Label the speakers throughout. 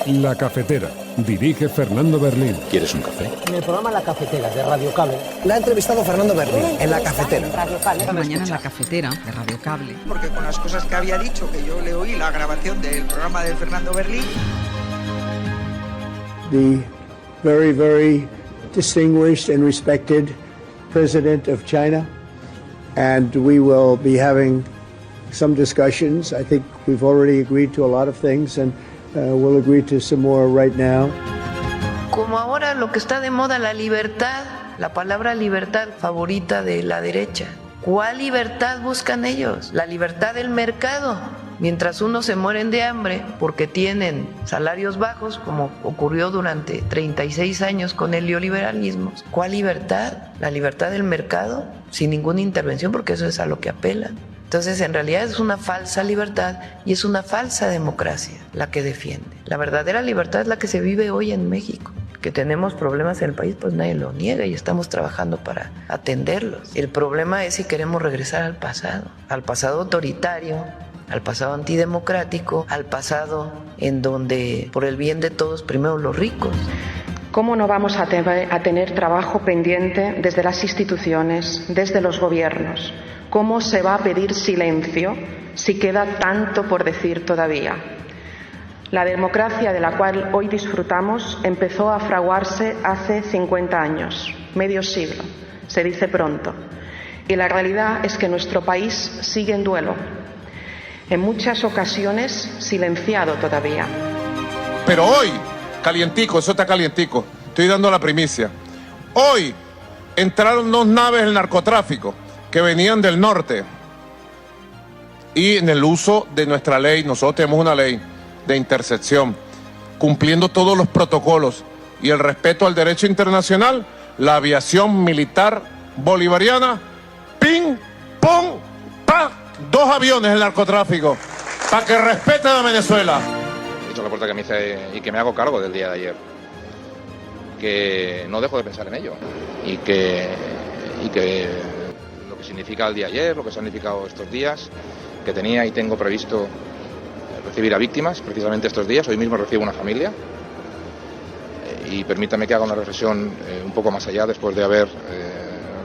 Speaker 1: La Cafetera. Dirige Fernando Berlín.
Speaker 2: ¿Quieres un café?
Speaker 3: En el programa La Cafetera de Radio Cable.
Speaker 4: La ha entrevistado Fernando Berlín en La Cafetera.
Speaker 5: Mañana en La Cafetera de Radio Cable.
Speaker 6: Porque con las cosas que había dicho, que yo le oí la grabación del programa de Fernando Berlín.
Speaker 7: The very, very distinguished and respected President of China. And we will be having some discussions. I think we've already agreed to a lot of things and we'll agree to some more right now.
Speaker 8: Como ahora lo que está de moda, la libertad, la palabra libertad favorita de la derecha. ¿Cuál libertad buscan ellos? La libertad del mercado. Mientras unos se mueren de hambre porque tienen salarios bajos, como ocurrió durante 36 años con el neoliberalismo. ¿Cuál libertad? ¿La libertad del mercado? Sin ninguna intervención, porque eso es a lo que apelan. Entonces, en realidad es una falsa libertad y es una falsa democracia la que defiende. La verdadera libertad es la que se vive hoy en México. Que tenemos problemas en el país, pues nadie lo niega y estamos trabajando para atenderlos. El problema es si queremos regresar al pasado autoritario, al pasado antidemocrático, al pasado en donde por el bien de todos primero los ricos.
Speaker 9: ¿Cómo no vamos a tener trabajo pendiente desde las instituciones, desde los gobiernos? ¿Cómo se va a pedir silencio si queda tanto por decir todavía? La democracia de la cual hoy disfrutamos empezó a fraguarse hace 50 años, medio siglo, se dice pronto. Y la realidad es que nuestro país sigue en duelo, en muchas ocasiones silenciado todavía.
Speaker 10: Pero hoy, calientico, eso está calientico, estoy dando la primicia. Hoy entraron 2 naves del narcotráfico que venían del norte y en el uso de nuestra ley, nosotros tenemos una ley de intercepción, cumpliendo todos los protocolos y el respeto al derecho internacional, la aviación militar bolivariana, ping, pong, pa, 2 aviones del narcotráfico, para que respeten a Venezuela.
Speaker 11: He dicho a la puerta que me hice y que me hago cargo del día de ayer, que no dejo de pensar en ello y que lo que significa el día de ayer, lo que ha significado estos días, que tenía y tengo previsto recibir a víctimas precisamente estos días. Hoy mismo recibo una familia y permítame que haga una reflexión un poco más allá después de haber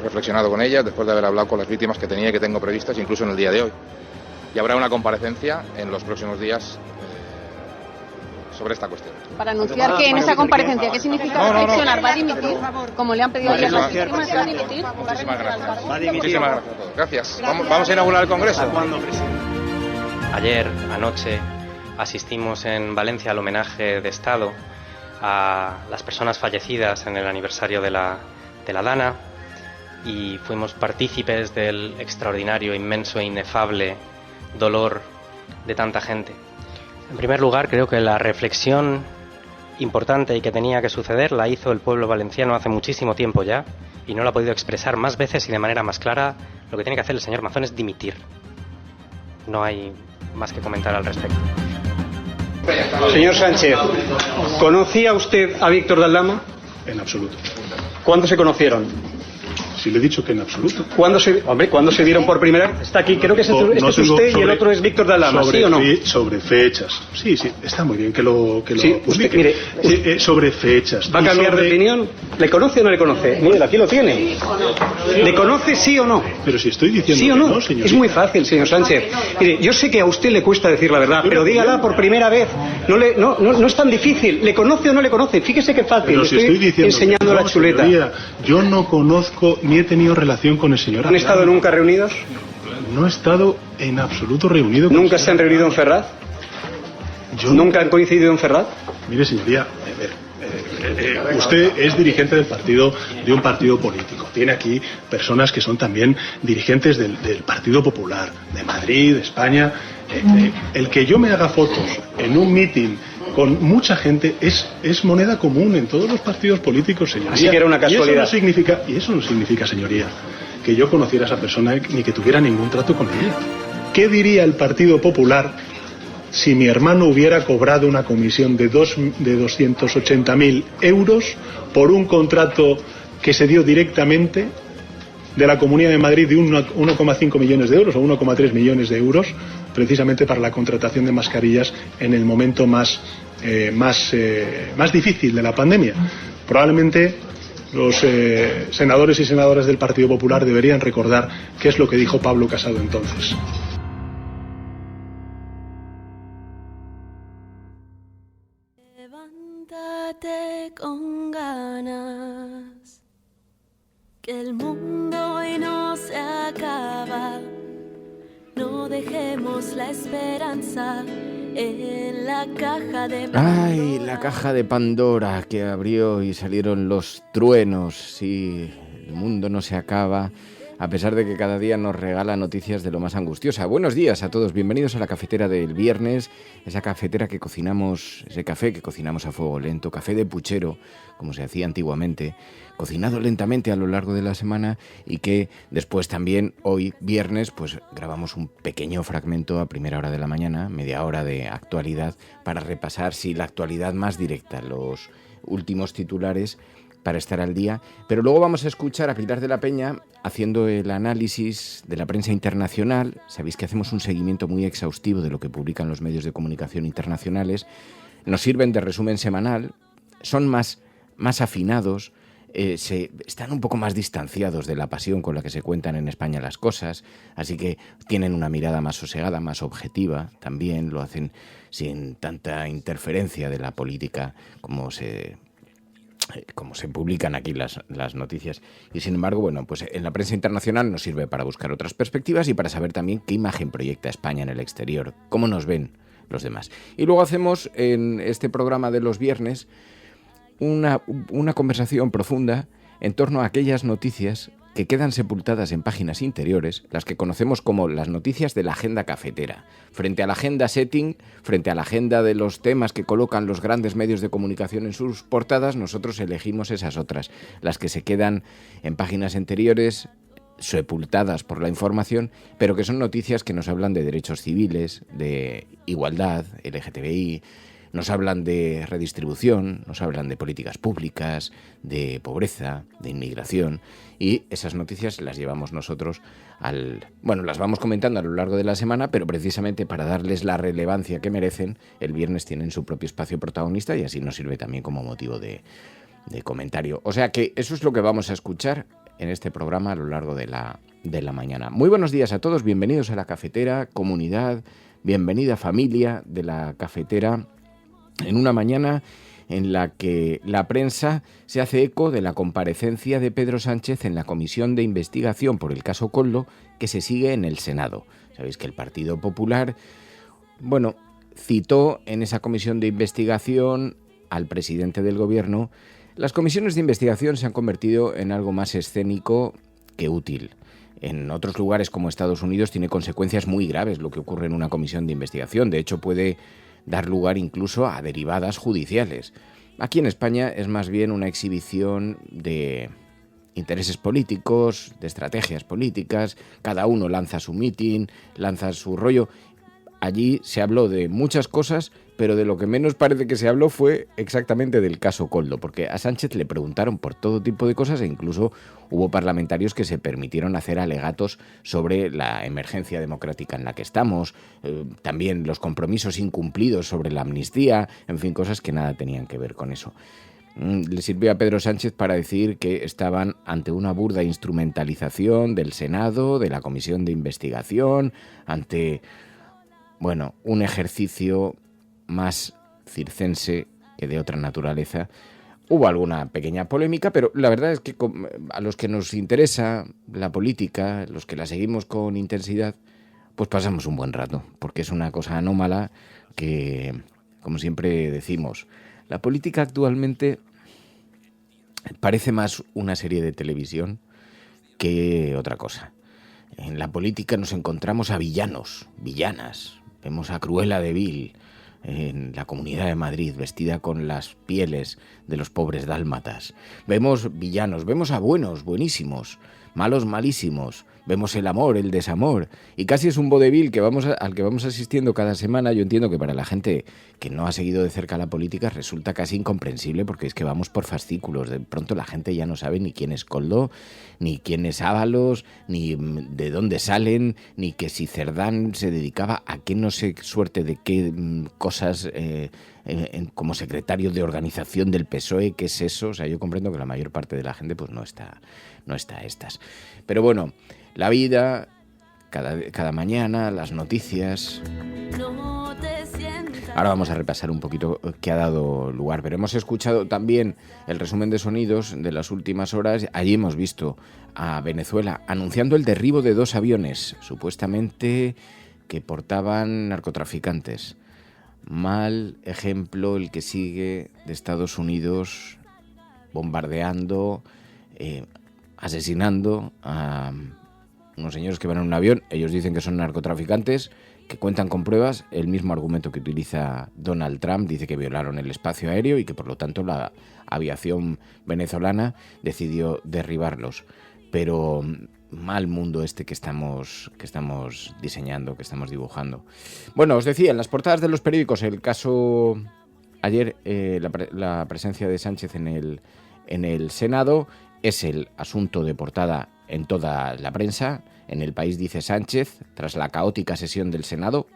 Speaker 11: reflexionado con ellas, después de haber hablado con las víctimas que tenía y que tengo previstas, incluso en el día de hoy. Y habrá una comparecencia en los próximos días sobre esta cuestión.
Speaker 12: Para anunciar que en esa comparecencia, ¿qué significa reflexionar? ¿Va a dimitir? Como le han pedido ayer las víctimas, ¿va a dimitir?
Speaker 11: Muchísimas gracias. Muchísimas gracias a todos. Gracias. Vamos a inaugurar el Congreso.
Speaker 13: Ayer, anoche, asistimos en Valencia al homenaje de Estado a las personas fallecidas en el aniversario de la Dana y fuimos partícipes del extraordinario, inmenso e inefable dolor de tanta gente. En primer lugar, creo que la reflexión importante y que tenía que suceder la hizo el pueblo valenciano hace muchísimo tiempo ya y no lo ha podido expresar más veces y de manera más clara. Lo que tiene que hacer el señor Mazón es dimitir. No hay más que comentar al respecto.
Speaker 14: Señor Sánchez, ¿conocía usted a Víctor de Aldama?
Speaker 15: En absoluto.
Speaker 14: ¿Cuándo se conocieron?
Speaker 15: Si le he dicho que en absoluto.
Speaker 14: ¿Cuándo se vieron por primera vez? Está aquí, creo que este es usted y el otro es Víctor de Aldama, ¿sí o no?
Speaker 15: Sobre fechas. Sí, está muy bien que lo
Speaker 14: sí,
Speaker 15: publique.
Speaker 14: Mire,
Speaker 15: sobre fechas.
Speaker 14: ¿Va a cambiar de opinión? ¿Le conoce o no le conoce? Mire, aquí lo tiene. ¿Le conoce sí o no?
Speaker 15: Pero si estoy diciendo
Speaker 14: ¿sí o no?
Speaker 15: Que no, señorita.
Speaker 14: Es muy fácil, señor Sánchez. Mire, yo sé que a usted le cuesta decir la verdad, pero dígala por primera vez. No es tan difícil. ¿Le conoce o no le conoce? Fíjese qué fácil.
Speaker 15: Pero si estoy diciendo
Speaker 14: enseñando la chuleta.
Speaker 15: Señoría, yo no conozco ni he tenido relación con el señor.
Speaker 14: ¿Han estado nunca reunidos?
Speaker 15: No he estado en absoluto reunido.
Speaker 14: ¿Nunca se han reunido en Ferraz? ¿Nunca han coincidido en Ferraz?
Speaker 15: Mire, señoría, usted es dirigente de un partido político. Tiene aquí personas que son también dirigentes del Partido Popular, de Madrid, de España. El que yo me haga fotos en un mitin con mucha gente es moneda común en todos los partidos políticos, señoría.
Speaker 14: Así que era una casualidad.
Speaker 15: Y eso no significa, señoría, que yo conociera a esa persona ni que tuviera ningún trato con ella. ¿Qué diría el Partido Popular si mi hermano hubiera cobrado una comisión de 280.000 euros por un contrato que se dio directamente de la Comunidad de Madrid de 1,5 millones de euros o 1,3 millones de euros, precisamente para la contratación de mascarillas en el momento más difícil de la pandemia. Probablemente los senadores y senadoras del Partido Popular deberían recordar qué es lo que dijo Pablo Casado entonces.
Speaker 2: Levántate con ganas, que el mundo hoy no se acaba. No dejemos la esperanza en la caja de Pandora.
Speaker 16: Ay, la caja de Pandora que abrió y salieron los truenos. Sí, el mundo no se acaba, a pesar de que cada día nos regala noticias de lo más angustiosa. Buenos días a todos, bienvenidos a la cafetera del viernes, esa cafetera que cocinamos, ese café que cocinamos a fuego lento, café de puchero, como se hacía antiguamente, cocinado lentamente a lo largo de la semana y que después también hoy viernes pues grabamos un pequeño fragmento a primera hora de la mañana, media hora de actualidad, para repasar la actualidad más directa, los últimos titulares, para estar al día, pero luego vamos a escuchar a Pilar de la Peña haciendo el análisis de la prensa internacional. Sabéis que hacemos un seguimiento muy exhaustivo de lo que publican los medios de comunicación internacionales. Nos sirven de resumen semanal, son más afinados, están un poco más distanciados de la pasión con la que se cuentan en España las cosas, así que tienen una mirada más sosegada, más objetiva, también lo hacen sin tanta interferencia de la política como se publican aquí las noticias. Y sin embargo, bueno, pues en la prensa internacional nos sirve para buscar otras perspectivas y para saber también qué imagen proyecta España en el exterior, cómo nos ven los demás. Y luego hacemos en este programa de los viernes una conversación profunda en torno a aquellas noticias que quedan sepultadas en páginas interiores, las que conocemos como las noticias de la agenda cafetera. Frente a la agenda setting, frente a la agenda de los temas que colocan los grandes medios de comunicación en sus portadas, nosotros elegimos esas otras, las que se quedan en páginas anteriores, sepultadas por la información, pero que son noticias que nos hablan de derechos civiles, de igualdad, LGTBI, nos hablan de redistribución, nos hablan de políticas públicas, de pobreza, de inmigración, y esas noticias las llevamos nosotros las vamos comentando a lo largo de la semana, pero precisamente para darles la relevancia que merecen, el viernes tienen su propio espacio protagonista y así nos sirve también como motivo de comentario. O sea que eso es lo que vamos a escuchar en este programa a lo largo de la mañana. Muy buenos días a todos, bienvenidos a la cafetera, comunidad, bienvenida familia de la cafetera, en una mañana en la que la prensa se hace eco de la comparecencia de Pedro Sánchez en la comisión de investigación por el caso Koldo que se sigue en el Senado. Sabéis que el Partido Popular, citó en esa comisión de investigación al presidente del gobierno. Las comisiones de investigación se han convertido en algo más escénico que útil. En otros lugares como Estados Unidos tiene consecuencias muy graves lo que ocurre en una comisión de investigación. De hecho, puede dar lugar incluso a derivadas judiciales. Aquí en España es más bien una exhibición de intereses políticos, de estrategias políticas, cada uno lanza su mitin, lanza su rollo. Allí se habló de muchas cosas, pero de lo que menos parece que se habló fue exactamente del caso Koldo, porque a Sánchez le preguntaron por todo tipo de cosas e incluso hubo parlamentarios que se permitieron hacer alegatos sobre la emergencia democrática en la que estamos, también los compromisos incumplidos sobre la amnistía, en fin, cosas que nada tenían que ver con eso. Le sirvió a Pedro Sánchez para decir que estaban ante una burda instrumentalización del Senado, de la comisión de investigación, ante un ejercicio más circense que de otra naturaleza. Hubo alguna pequeña polémica, pero la verdad es que a los que nos interesa la política, los que la seguimos con intensidad, pues pasamos un buen rato, porque es una cosa anómala que, como siempre decimos, la política actualmente parece más una serie de televisión que otra cosa. En la política nos encontramos a villanos, villanas. Vemos a Cruella de Vil en la Comunidad de Madrid, vestida con las pieles de los pobres dálmatas. Vemos villanos, vemos a buenos, buenísimos, malos, malísimos. vemos el amor, el desamor, y casi es un vodevil al que vamos asistiendo cada semana. Yo entiendo que para la gente que no ha seguido de cerca la política resulta casi incomprensible, porque es que vamos por fascículos. De pronto la gente ya no sabe ni quién es Koldo, ni quién es Ábalos, ni de dónde salen, ni que si Cerdán se dedicaba a qué no sé suerte de qué cosas como secretario de organización del PSOE, ¿qué es eso? O sea, yo comprendo que la mayor parte de la gente pues no está a estas. Pero bueno, la vida, cada mañana, las noticias. Ahora vamos a repasar un poquito qué ha dado lugar, pero hemos escuchado también el resumen de sonidos de las últimas horas. Allí hemos visto a Venezuela anunciando el derribo de 2 aviones, supuestamente que portaban narcotraficantes. Mal ejemplo el que sigue de Estados Unidos bombardeando, asesinando a unos señores que van en un avión. Ellos dicen que son narcotraficantes, que cuentan con pruebas. El mismo argumento que utiliza Donald Trump, dice que violaron el espacio aéreo y que por lo tanto la aviación venezolana decidió derribarlos. Pero mal mundo este que estamos diseñando, que estamos dibujando. Bueno, os decía, en las portadas de los periódicos, el caso ayer, la presencia de Sánchez en el Senado es el asunto de portada en toda la prensa. En El País dice Sánchez, tras la caótica sesión del Senado,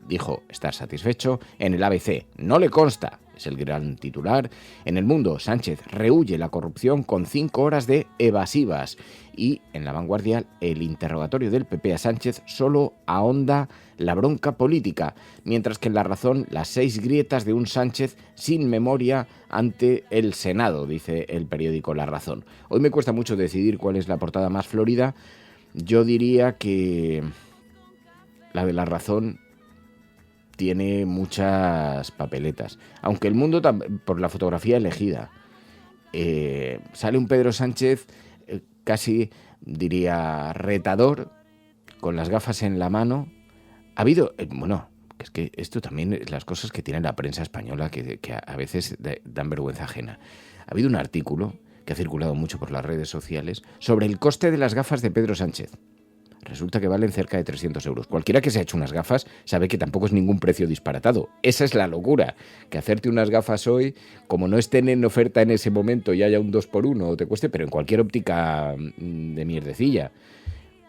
Speaker 16: dijo estar satisfecho. En el ABC, no le consta, es el gran titular. En El Mundo, Sánchez rehúye la corrupción con 5 horas de evasivas. Y en La Vanguardia, el interrogatorio del PP a Sánchez solo ahonda la bronca política, mientras que en La Razón, las 6 grietas de un Sánchez sin memoria ante el Senado, dice el periódico La Razón. Hoy me cuesta mucho decidir cuál es la portada más florida. Yo diría que la de La Razón tiene muchas papeletas, aunque El Mundo, por la fotografía elegida, sale un Pedro Sánchez casi, diría, retador, con las gafas en la mano. Ha habido, es que esto también es las cosas que tiene la prensa española que a veces dan vergüenza ajena. Ha habido un artículo que ha circulado mucho por las redes sociales sobre el coste de las gafas de Pedro Sánchez. Resulta que valen cerca de 300 euros. Cualquiera que se ha hecho unas gafas sabe que tampoco es ningún precio disparatado. Esa es la locura, que hacerte unas gafas hoy, como no estén en oferta en ese momento y haya un 2x1 o te cueste, pero en cualquier óptica de mierdecilla.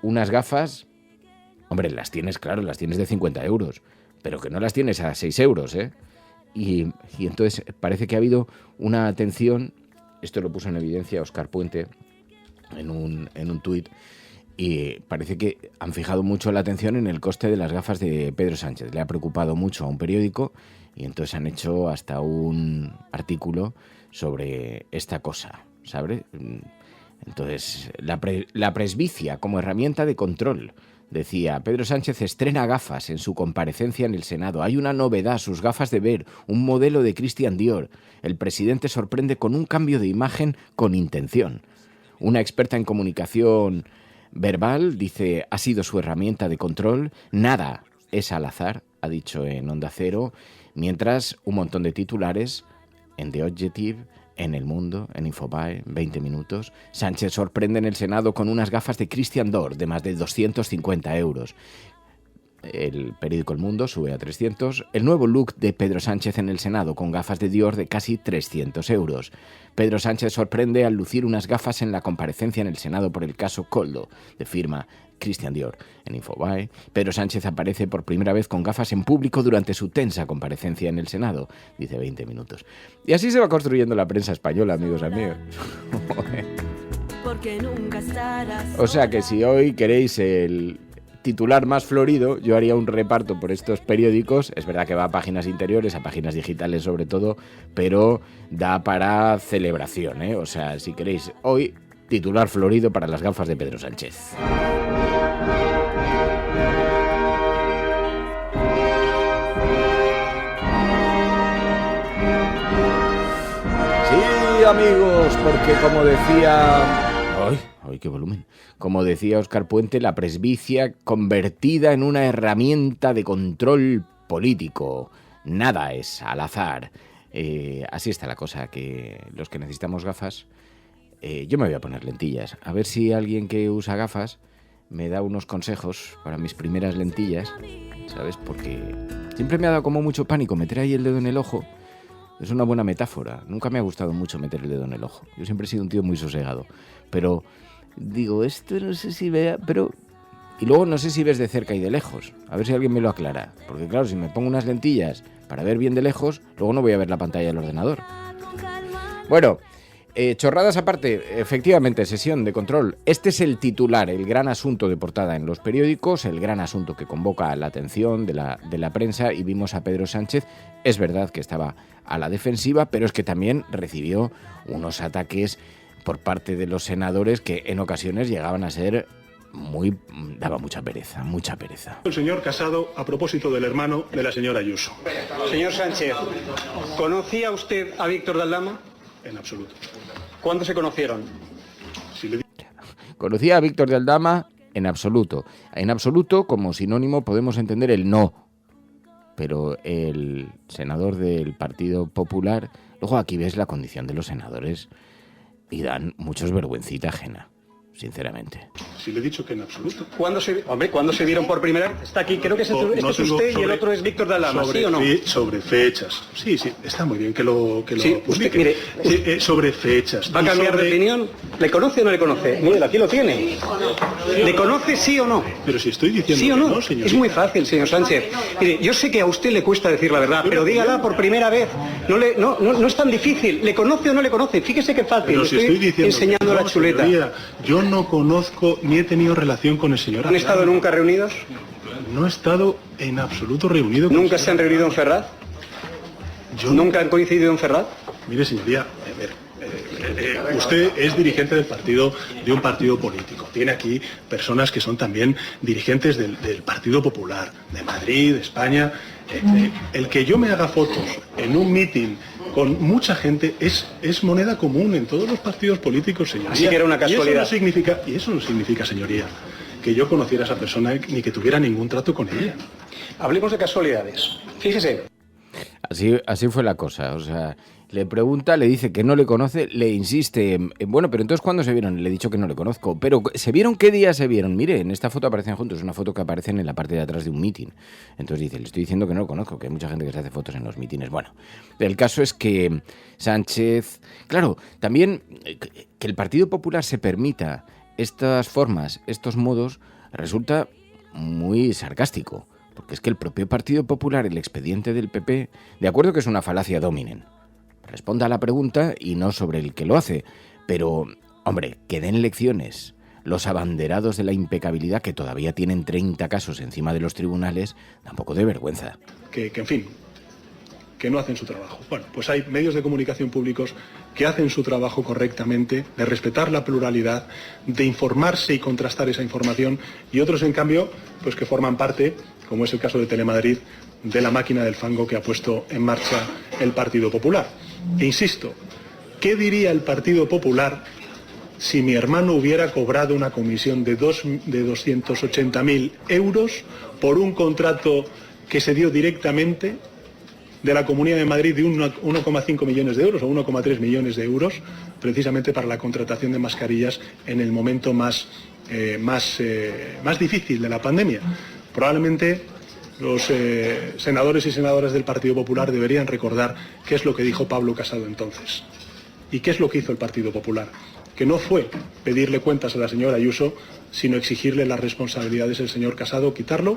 Speaker 16: Unas gafas, hombre, las tienes de 50 euros, pero que no las tienes a 6 euros, ¿eh? Y entonces parece que ha habido una atención, esto lo puso en evidencia Óscar Puente en un tuit, y parece que han fijado mucho la atención en el coste de las gafas de Pedro Sánchez. Le ha preocupado mucho a un periódico y entonces han hecho hasta un artículo sobre esta cosa, ¿sabes? Entonces, la presbicia como herramienta de control. Decía, Pedro Sánchez estrena gafas en su comparecencia en el Senado. Hay una novedad, sus gafas de ver, un modelo de Christian Dior. El presidente sorprende con un cambio de imagen con intención. Una experta en comunicación verbal dice, ha sido su herramienta de control. Nada es al azar, ha dicho en Onda Cero. Mientras, un montón de titulares en The Objective, en El Mundo, en Infobae, 20 minutos. Sánchez sorprende en el Senado con unas gafas de Christian Dior de más de 250 euros. El periódico El Mundo sube a 300. El nuevo look de Pedro Sánchez en el Senado con gafas de Dior de casi 300 euros. Pedro Sánchez sorprende al lucir unas gafas en la comparecencia en el Senado por el caso Koldo, de firma Christian Dior. En Infobae, Pedro Sánchez aparece por primera vez con gafas en público durante su tensa comparecencia en el Senado, dice 20 minutos. Y así se va construyendo la prensa española, amigos. O sea que si hoy queréis el titular más florido, yo haría un reparto por estos periódicos. Es verdad que va a páginas interiores, a páginas digitales sobre todo, pero da para celebración, ¿eh? O sea, si queréis hoy, titular florido para las gafas de Pedro Sánchez. Sí, amigos, porque como decía... ¡Ay, qué volumen! Como decía Óscar Puente, la presbicia convertida en una herramienta de control político. Nada es al azar. Así está la cosa, que los que necesitamos gafas... yo me voy a poner lentillas. A ver si alguien que usa gafas me da unos consejos para mis primeras lentillas, ¿sabes? Porque siempre me ha dado como mucho pánico meter ahí el dedo en el ojo. Es una buena metáfora. Nunca me ha gustado mucho meter el dedo en el ojo. Yo siempre he sido un tío muy sosegado. Pero digo, esto no sé si vea, pero... Y luego no sé si ves de cerca y de lejos. A ver si alguien me lo aclara. Porque claro, si me pongo unas lentillas para ver bien de lejos, luego no voy a ver la pantalla del ordenador. Bueno, chorradas aparte, efectivamente, sesión de control. Este es el titular, el gran asunto de portada en los periódicos, el gran asunto que convoca la atención de la prensa, y vimos a Pedro Sánchez. Es verdad que estaba a la defensiva, pero es que también recibió unos ataques por parte de los senadores que en ocasiones llegaban a ser daba mucha pereza.
Speaker 15: El señor Casado, a propósito del hermano de la señora Ayuso.
Speaker 14: Señor Sánchez, ¿conocía usted a Víctor de Aldama?
Speaker 15: En absoluto.
Speaker 14: ¿Cuándo se conocieron?
Speaker 16: Conocía a Víctor de Aldama en absoluto. En absoluto, como sinónimo, podemos entender el no. Pero el senador del Partido Popular... Luego aquí ves la condición de los senadores y dan muchos vergüencita ajena, sinceramente.
Speaker 15: Si le he dicho que en absoluto.
Speaker 14: ¿Cuándo se vieron por primera vez? Está aquí, creo que este es usted y el otro es Víctor de Aldama, ¿sí o no?
Speaker 15: Sobre fechas. Sí, está muy bien que lo
Speaker 14: sí,
Speaker 15: publique.
Speaker 14: Mire,
Speaker 15: sobre fechas.
Speaker 14: ¿Va a cambiar de opinión? ¿Le conoce o no le conoce? Mire, aquí lo tiene. ¿Le conoce sí o no?
Speaker 15: Pero si estoy diciendo
Speaker 14: ¿sí o no?
Speaker 15: Que no, señorita.
Speaker 14: Es muy fácil, señor Sánchez. Mire, yo sé que a usted le cuesta decir la verdad, pero dígala por primera vez. No es tan difícil. ¿Le conoce o no le conoce? Fíjese qué fácil.
Speaker 15: Pero si estoy diciendo
Speaker 14: enseñando la chuleta.
Speaker 15: Señoría, yo no conozco ni he tenido relación con el señor.
Speaker 14: ¿Han estado nunca reunidos?
Speaker 15: No he estado en absoluto reunido.
Speaker 14: ¿Nunca se han reunido en Ferraz? ¿Nunca han coincidido en Ferraz?
Speaker 15: Mire, señoría, usted es dirigente de un partido político. Tiene aquí personas que son también dirigentes del Partido Popular, de Madrid, de España. El que yo me haga fotos en un mitin con mucha gente es moneda común en todos los partidos políticos, señoría.
Speaker 14: Así que era una casualidad.
Speaker 15: Y eso no significa, señoría, que yo conociera a esa persona ni que tuviera ningún trato con ella.
Speaker 14: Hablemos de casualidades. Fíjese.
Speaker 16: Así fue la cosa, o sea, le pregunta, le dice que no le conoce, le insiste, bueno, pero entonces ¿cuándo se vieron? Le he dicho que no le conozco, pero ¿se vieron? ¿Qué día se vieron? Mire, en esta foto aparecen juntos, es una foto que aparecen en la parte de atrás de un mitin. Entonces dice, le estoy diciendo que no lo conozco, que hay mucha gente que se hace fotos en los mítines. Bueno, el caso es que Sánchez, claro, también que el Partido Popular se permita estas formas, estos modos, resulta muy sarcástico. Porque es que el propio Partido Popular, el expediente del PP, de acuerdo que es una falacia dominen, responda a la pregunta y no sobre el que lo hace. Pero, hombre, que den lecciones los abanderados de la impecabilidad, que todavía tienen 30 casos encima de los tribunales, da un poco de vergüenza.
Speaker 15: Que en fin, que no hacen su trabajo. Bueno, pues hay medios de comunicación públicos que hacen su trabajo correctamente, de respetar la pluralidad, de informarse y contrastar esa información, y otros, en cambio, pues que forman parte, como es el caso de Telemadrid, de la máquina del fango que ha puesto en marcha el Partido Popular. E insisto, ¿qué diría el Partido Popular si mi hermano hubiera cobrado una comisión de 280.000 euros por un contrato que se dio directamente de la Comunidad de Madrid de 1,5 millones de euros o 1,3 millones de euros, precisamente para la contratación de mascarillas en el momento más difícil de la pandemia? Probablemente los senadores y senadoras del Partido Popular deberían recordar qué es lo que dijo Pablo Casado entonces y qué es lo que hizo el Partido Popular, que no fue pedirle cuentas a la señora Ayuso, sino exigirle las responsabilidades al señor Casado, quitarlo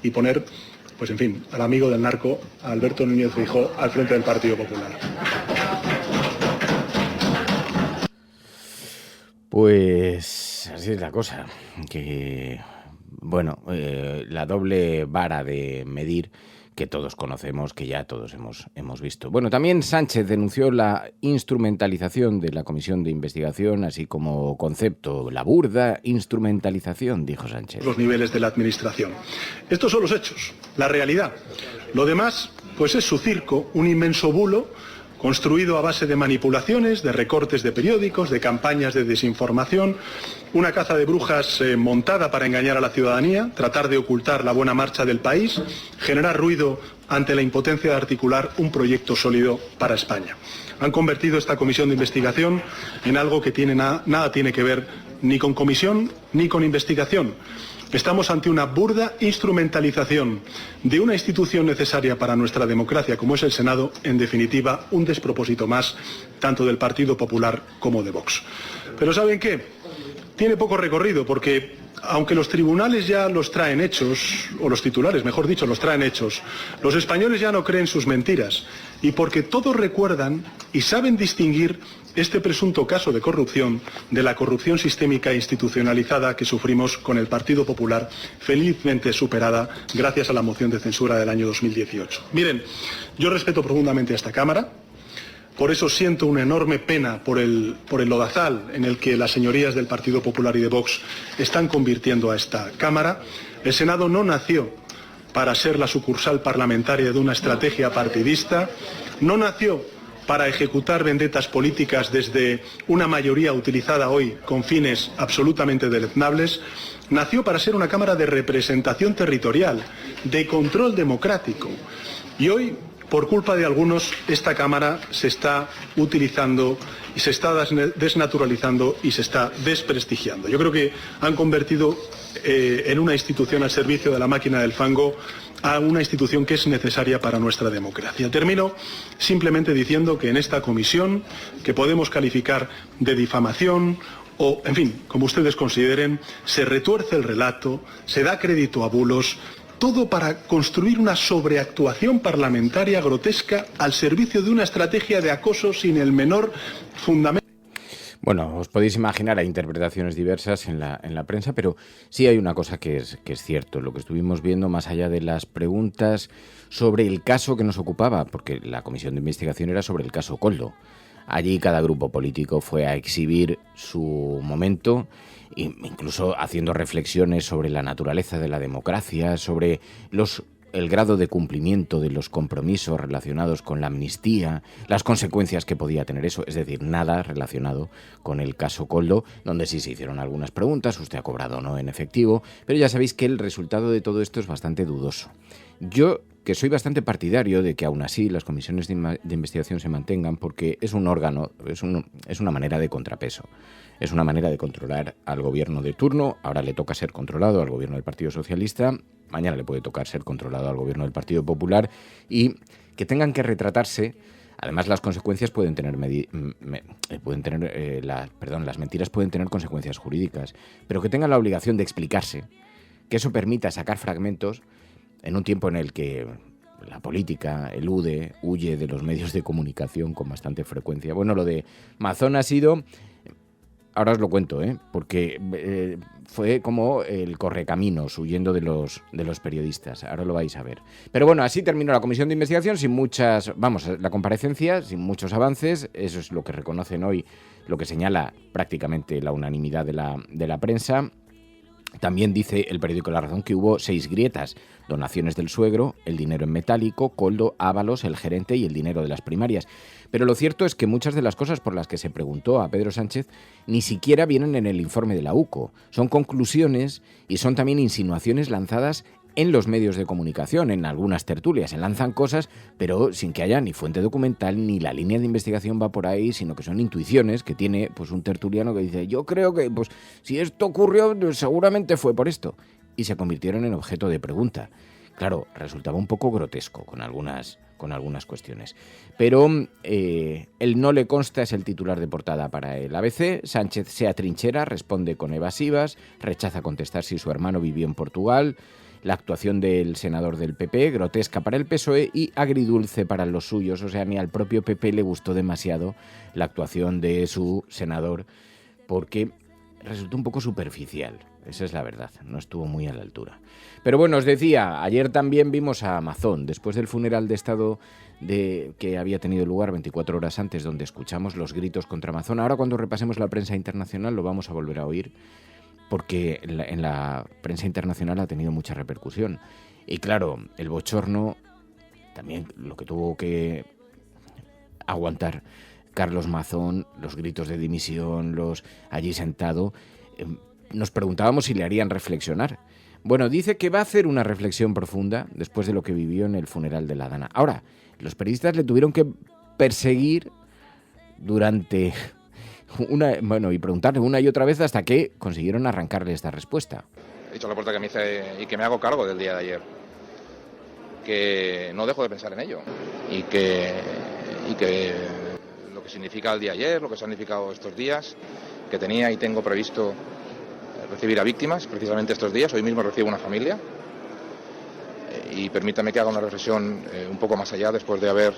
Speaker 15: y poner, pues en fin, al amigo del narco, a Alberto Núñez Feijóo, al frente del Partido Popular.
Speaker 16: Pues así es la cosa, que... Bueno, la doble vara de medir que todos conocemos, que ya todos hemos visto. Bueno, también Sánchez denunció la instrumentalización de la comisión de investigación, así como concepto, la burda instrumentalización, dijo Sánchez.
Speaker 15: Los niveles de la administración. Estos son los hechos, la realidad. Lo demás, pues es su circo, un inmenso bulo, construido a base de manipulaciones, de recortes de periódicos, de campañas de desinformación, una caza de brujas montada para engañar a la ciudadanía, tratar de ocultar la buena marcha del país, generar ruido ante la impotencia de articular un proyecto sólido para España. Han convertido esta comisión de investigación en algo que nada tiene que ver ni con comisión ni con investigación. Estamos ante una burda instrumentalización de una institución necesaria para nuestra democracia como es el Senado, en definitiva, un despropósito más, tanto del Partido Popular como de Vox. Pero ¿saben qué? Tiene poco recorrido porque, aunque los tribunales ya los traen hechos, o los titulares, mejor dicho, los traen hechos, los españoles ya no creen sus mentiras, y porque todos recuerdan y saben distinguir este presunto caso de corrupción de la corrupción sistémica e institucionalizada que sufrimos con el Partido Popular, felizmente superada gracias a la moción de censura del año 2018. Miren, yo respeto profundamente a esta Cámara, por eso siento una enorme pena por el lodazal en el que las señorías del Partido Popular y de Vox están convirtiendo a esta Cámara. El Senado no nació para ser la sucursal parlamentaria de una estrategia partidista, no nació para ejecutar vendetas políticas desde una mayoría utilizada hoy con fines absolutamente deleznables, nació para ser una Cámara de representación territorial, de control democrático. Y hoy, por culpa de algunos, esta Cámara se está utilizando y se está desnaturalizando y se está desprestigiando. Yo creo que han convertido en una institución al servicio de la máquina del fango a una institución que es necesaria para nuestra democracia. Termino simplemente diciendo que en esta comisión, que podemos calificar de difamación o, en fin, como ustedes consideren, se retuerce el relato, se da crédito a bulos, todo para construir una sobreactuación parlamentaria grotesca al servicio de una estrategia de acoso sin el menor fundamento.
Speaker 16: Bueno, os podéis imaginar, hay interpretaciones diversas en la prensa, pero sí hay una cosa que es cierto. Lo que estuvimos viendo, más allá de las preguntas sobre el caso que nos ocupaba, porque la comisión de investigación era sobre el caso Koldo. Allí cada grupo político fue a exhibir su momento, incluso haciendo reflexiones sobre la naturaleza de la democracia, sobre el grado de cumplimiento de los compromisos relacionados con la amnistía, las consecuencias que podía tener eso, es decir, nada relacionado con el caso Koldo, donde sí se hicieron algunas preguntas, usted ha cobrado o no en efectivo, pero ya sabéis que el resultado de todo esto es bastante dudoso. Yo, que soy bastante partidario de que aún así las comisiones de investigación se mantengan, porque es un órgano, es una manera de contrapeso. Es una manera de controlar al gobierno de turno. Ahora le toca ser controlado al gobierno del Partido Socialista. Mañana le puede tocar ser controlado al gobierno del Partido Popular. Y que tengan que retratarse. Además, las consecuencias pueden tener... las mentiras pueden tener consecuencias jurídicas. Pero que tengan la obligación de explicarse. Que eso permita sacar fragmentos en un tiempo en el que la política huye de los medios de comunicación con bastante frecuencia. Bueno, lo de Mazón ha sido... Ahora os lo cuento, porque fue como el correcaminos huyendo de los periodistas. Ahora lo vais a ver. Pero bueno, así terminó la comisión de investigación sin la comparecencia, sin muchos avances. Eso es lo que reconocen hoy, lo que señala prácticamente la unanimidad de la prensa. También dice el periódico La Razón que hubo 6 grietas: donaciones del suegro, el dinero en metálico, Koldo, Ábalos, el gerente y el dinero de las primarias. Pero lo cierto es que muchas de las cosas por las que se preguntó a Pedro Sánchez ni siquiera vienen en el informe de la UCO. Son conclusiones y son también insinuaciones lanzadas en los medios de comunicación, en algunas tertulias. Se lanzan cosas, pero sin que haya ni fuente documental, ni la línea de investigación va por ahí, sino que son intuiciones que tiene pues un tertuliano que dice: yo creo que pues si esto ocurrió, seguramente fue por esto. Y se convirtieron en objeto de pregunta. Claro, resultaba un poco grotesco con algunas cuestiones. Pero el no le consta es el titular de portada para el ABC. Sánchez se atrinchera, responde con evasivas, rechaza contestar si su hermano vivió en Portugal. La actuación del senador del PP, grotesca para el PSOE y agridulce para los suyos. O sea, ni al propio PP le gustó demasiado la actuación de su senador, porque resultó un poco superficial. Esa es la verdad, no estuvo muy a la altura. Pero bueno, os decía, ayer también vimos a Mazón, después del funeral de Estado que había tenido lugar 24 horas antes, donde escuchamos los gritos contra Mazón. Ahora, cuando repasemos la prensa internacional, lo vamos a volver a oír, porque en la prensa internacional ha tenido mucha repercusión. Y claro, el bochorno, también lo que tuvo que aguantar Carlos Mazón, los gritos de dimisión, allí sentado. Nos preguntábamos si le harían reflexionar. Bueno, dice que va a hacer una reflexión profunda después de lo que vivió en el funeral de la Dana. Ahora, los periodistas le tuvieron que perseguir durante y preguntarle una y otra vez hasta que consiguieron arrancarle esta respuesta.
Speaker 11: He dicho a la puerta que me hice y que me hago cargo del día de ayer, que no dejo de pensar en ello y que lo que significa el día de ayer, lo que significado estos días, que tenía y tengo previsto recibir a víctimas precisamente estos días. Hoy mismo recibo una familia y permítame que haga una reflexión un poco más allá después de haber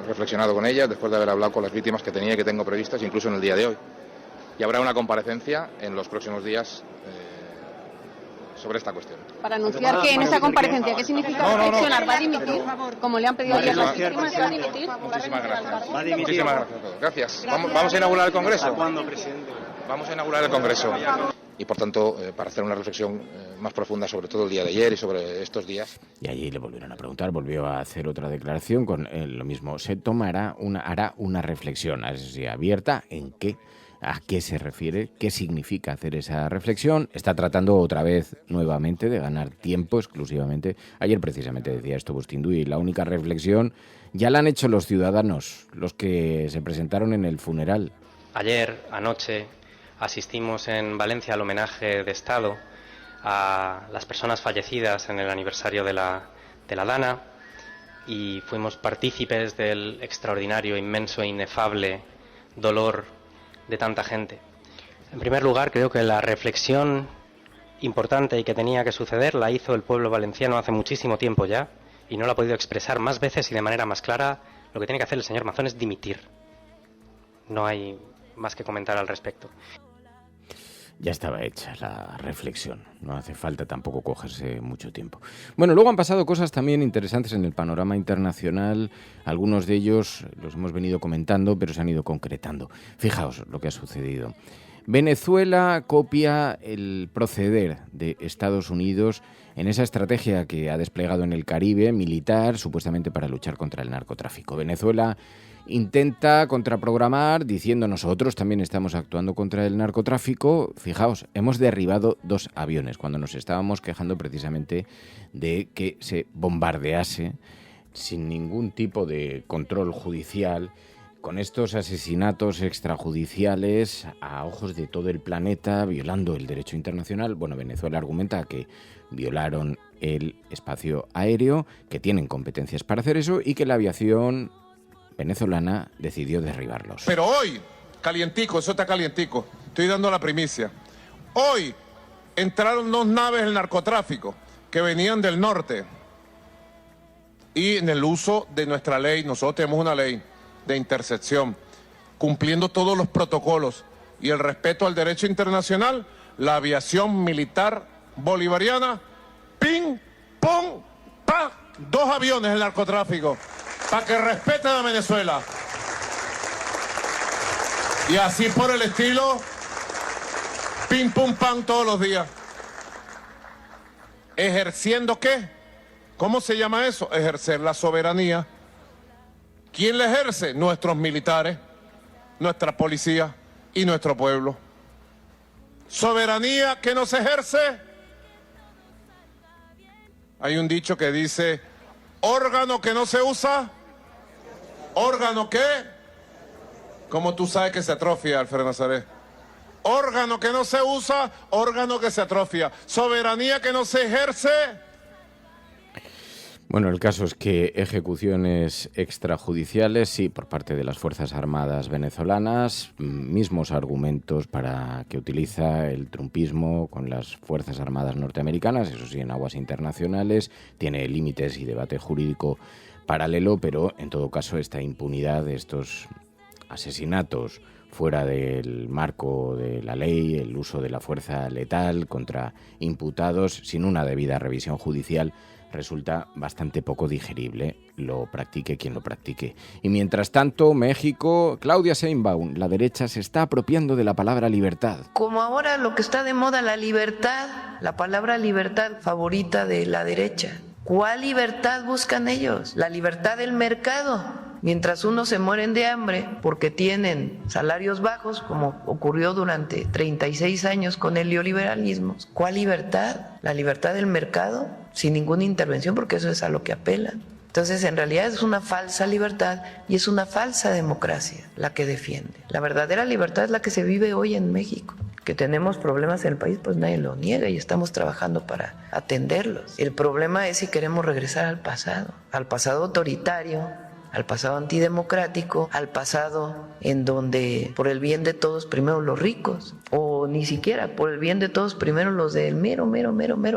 Speaker 11: reflexionado con ellas, después de haber hablado con las víctimas que tenía y que tengo previstas, incluso en el día de hoy. Y habrá una comparecencia en los próximos días sobre esta cuestión.
Speaker 12: Para anunciar que en esa comparecencia, ¿qué significa reflexionar? ¿Va a dimitir? Como le han pedido ayer las víctimas, ¿va a dimitir?
Speaker 11: Muchísimas gracias. Muchísimas gracias a todos. Gracias. Vamos a inaugurar el Congreso. Vamos a inaugurar el Congreso. Y por tanto, para hacer una reflexión más profunda sobre todo el día de ayer y sobre estos días.
Speaker 16: Y allí le volvieron a preguntar, volvió a hacer otra declaración con lo mismo. Se hará una reflexión así abierta en qué. ¿A qué se refiere? ¿Qué significa hacer esa reflexión? Está tratando otra vez, nuevamente, de ganar tiempo exclusivamente. Ayer precisamente decía esto Bustinduy, la única reflexión ya la han hecho los ciudadanos, los que se presentaron en el funeral.
Speaker 13: Ayer, anoche, asistimos en Valencia al homenaje de Estado a las personas fallecidas en el aniversario de la Dana y fuimos partícipes del extraordinario, inmenso e inefable dolor de tanta gente. En primer lugar, creo que la reflexión importante y que tenía que suceder la hizo el pueblo valenciano hace muchísimo tiempo ya y no la ha podido expresar más veces y de manera más clara. Lo que tiene que hacer el señor Mazón es dimitir. No hay más que comentar al respecto.
Speaker 16: Ya estaba hecha la reflexión, no hace falta tampoco cogerse mucho tiempo. Bueno, luego han pasado cosas también interesantes en el panorama internacional, algunos de ellos los hemos venido comentando, pero se han ido concretando. Fijaos lo que ha sucedido. Venezuela copia el proceder de Estados Unidos en esa estrategia que ha desplegado en el Caribe militar, supuestamente para luchar contra el narcotráfico. Venezuela intenta contraprogramar diciendo nosotros también estamos actuando contra el narcotráfico. Fijaos, hemos derribado 2 aviones cuando nos estábamos quejando precisamente de que se bombardease sin ningún tipo de control judicial con estos asesinatos extrajudiciales a ojos de todo el planeta, violando el derecho internacional. Bueno, Venezuela argumenta que violaron el espacio aéreo, que tienen competencias para hacer eso y que la aviación venezolana decidió derribarlos.
Speaker 10: Pero hoy, calientico, eso está calientico, estoy dando la primicia. Hoy entraron 2 naves del narcotráfico que venían del norte y en el uso de nuestra ley, nosotros tenemos una ley de intercepción, cumpliendo todos los protocolos y el respeto al derecho internacional, la aviación militar bolivariana, ping, pong, pa, 2 aviones del narcotráfico, para que respeten a Venezuela. Y así por el estilo, ping, pum, pam, todos los días. ¿Ejerciendo qué? ¿Cómo se llama eso? Ejercer la soberanía. ¿Quién la ejerce? Nuestros militares, nuestra policía y nuestro pueblo. Soberanía que no se ejerce. Hay un dicho que dice, órgano que no se usa, órgano que, como tú sabes que se atrofia, Alfredo Nazaret. Órgano que no se usa, órgano que se atrofia. Soberanía que no se ejerce.
Speaker 16: Bueno, el caso es que ejecuciones extrajudiciales, sí, por parte de las Fuerzas Armadas venezolanas, mismos argumentos para que utiliza el trumpismo con las Fuerzas Armadas norteamericanas, eso sí, en aguas internacionales, tiene límites y debate jurídico paralelo, pero en todo caso esta impunidad de estos asesinatos fuera del marco de la ley, el uso de la fuerza letal contra imputados sin una debida revisión judicial, resulta bastante poco digerible, lo practique quien lo practique. Y mientras tanto, México, Claudia Sheinbaum, la derecha se está apropiando de la palabra libertad.
Speaker 8: Como ahora lo que está de moda, la libertad, la palabra libertad favorita de la derecha. ¿Cuál libertad buscan ellos? La libertad del mercado. Mientras unos se mueren de hambre porque tienen salarios bajos, como ocurrió durante 36 años con el neoliberalismo. ¿Cuál libertad? ¿La libertad del mercado? Sin ninguna intervención, porque eso es a lo que apelan. Entonces, en realidad es una falsa libertad y es una falsa democracia la que defiende. La verdadera libertad es la que se vive hoy en México. Que tenemos problemas en el país, pues nadie lo niega y estamos trabajando para atenderlos. El problema es si queremos regresar al pasado autoritario, al pasado antidemocrático, al pasado en donde por el bien de todos primero los ricos, o ni siquiera por el bien de todos primero los del mero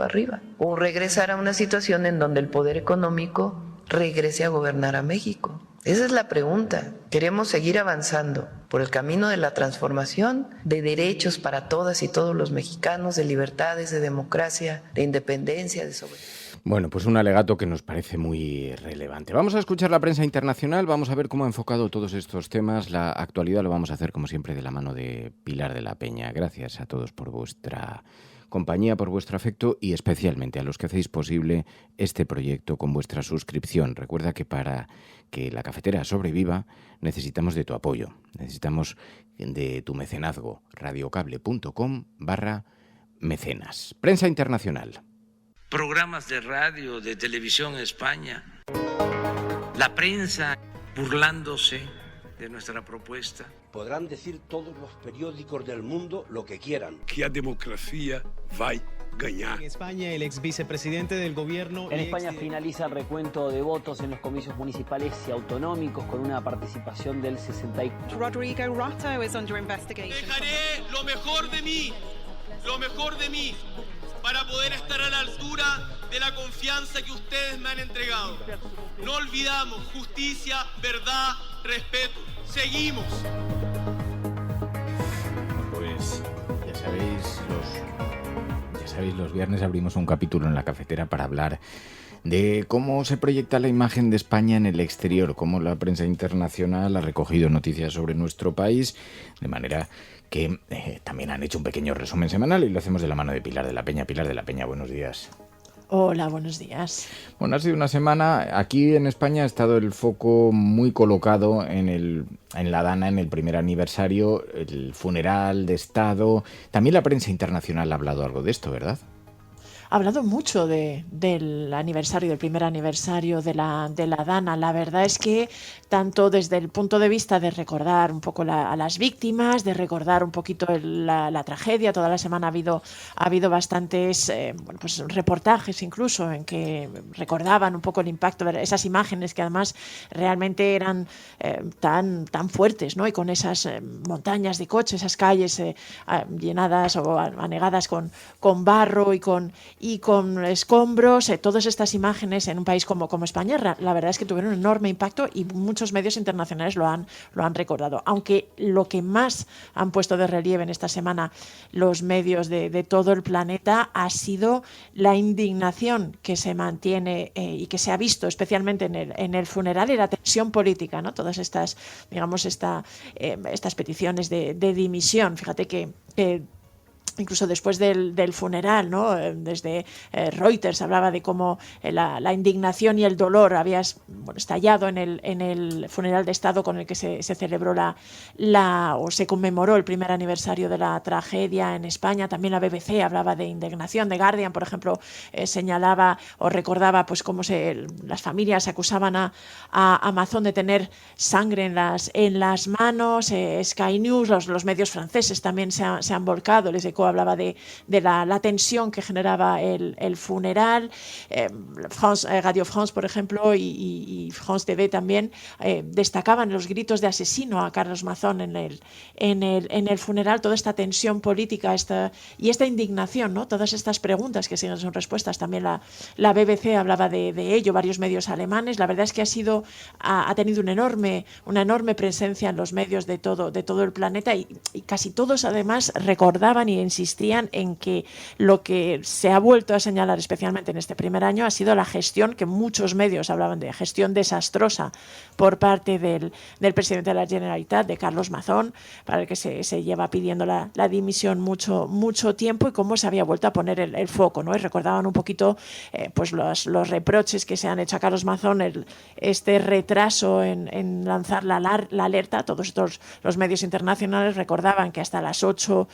Speaker 8: arriba, o regresar a una situación en donde el poder económico regrese a gobernar a México. Esa es la pregunta. ¿Queremos seguir avanzando por el camino de la transformación de derechos para todas y todos los mexicanos, de libertades, de democracia, de independencia, de soberanía?
Speaker 16: Bueno, pues un alegato que nos parece muy relevante. Vamos a escuchar la prensa internacional, vamos a ver cómo ha enfocado todos estos temas. La actualidad lo vamos a hacer, como siempre, de la mano de Pilar de la Peña. Gracias a todos por vuestra compañía, por vuestro afecto y especialmente a los que hacéis posible este proyecto con vuestra suscripción. Recuerda que para que la cafetera sobreviva necesitamos de tu apoyo, necesitamos de tu mecenazgo. radiocable.com/mecenas. Prensa internacional.
Speaker 17: Programas de radio, de televisión en España, la prensa burlándose de nuestra propuesta.
Speaker 18: Podrán decir todos los periódicos del mundo lo que quieran.
Speaker 19: Que a democracia va a ganar.
Speaker 20: En España, el ex vicepresidente del gobierno...
Speaker 21: En España finaliza el recuento de votos en los comicios municipales y autonómicos con una participación del 64%.
Speaker 22: Rodrigo Rato is under investigation.
Speaker 23: Dejaré lo mejor de mí, para poder estar a la altura de la confianza que ustedes me han entregado. No olvidamos justicia, verdad, respeto. Seguimos.
Speaker 16: Pues ya sabéis, los viernes abrimos un capítulo en la cafetera para hablar de cómo se proyecta la imagen de España en el exterior, cómo la prensa internacional ha recogido noticias sobre nuestro país, de manera que también han hecho un pequeño resumen semanal y lo hacemos de la mano de Pilar de la Peña. Pilar de la Peña, buenos días.
Speaker 24: Hola, buenos días.
Speaker 16: Bueno, ha sido una semana. Aquí en España ha estado el foco muy colocado en la Dana, en el primer aniversario, el funeral de Estado. También la prensa internacional ha hablado algo de esto, ¿verdad?
Speaker 24: Ha hablado mucho del aniversario, del primer aniversario de la Dana. La verdad es que tanto desde el punto de vista de recordar un poco a las víctimas, de recordar un poquito la tragedia, toda la semana ha habido bastantes pues reportajes incluso en que recordaban un poco el impacto de esas imágenes que además realmente eran tan fuertes, ¿no? Y con esas montañas de coches, esas calles llenadas o anegadas con barro y con escombros, todas estas imágenes en un país como España, la verdad es que tuvieron un enorme impacto y muchos medios internacionales lo han recordado. Aunque lo que más han puesto de relieve en esta semana los medios de todo el planeta ha sido la indignación que se mantiene y que se ha visto especialmente en el funeral y la tensión política, ¿no? Todas estas, digamos, estas peticiones de dimisión. Fíjate que incluso después del funeral, ¿no? Desde Reuters hablaba de cómo la indignación y el dolor había estallado en el funeral de Estado con el que se celebró o se conmemoró el primer aniversario de la tragedia en España. También la BBC hablaba de indignación. The Guardian, por ejemplo, señalaba o recordaba pues cómo las familias acusaban a Amazon de tener sangre en las manos. Sky News, los medios franceses también se han volcado. Les Eco hablaba de la tensión que generaba el funeral. Radio France, por ejemplo, y France TV también destacaban los gritos de asesino a Carlos Mazón en el funeral, toda esta tensión política y esta indignación, ¿no? Todas estas preguntas que siguen sin respuestas. También la BBC hablaba de ello, varios medios alemanes. La verdad es que ha tenido una enorme presencia en los medios de todo el planeta y casi todos además recordaban y insistían en que lo que se ha vuelto a señalar especialmente en este primer año ha sido la gestión, que muchos medios hablaban de gestión desastrosa por parte del presidente de la Generalitat, de Carlos Mazón, para el que se lleva pidiendo la dimisión mucho tiempo, y cómo se había vuelto a poner el foco, ¿no? Y recordaban un poquito pues los reproches que se han hecho a Carlos Mazón, este retraso en lanzar la alerta. Todos los medios internacionales recordaban que hasta las 8,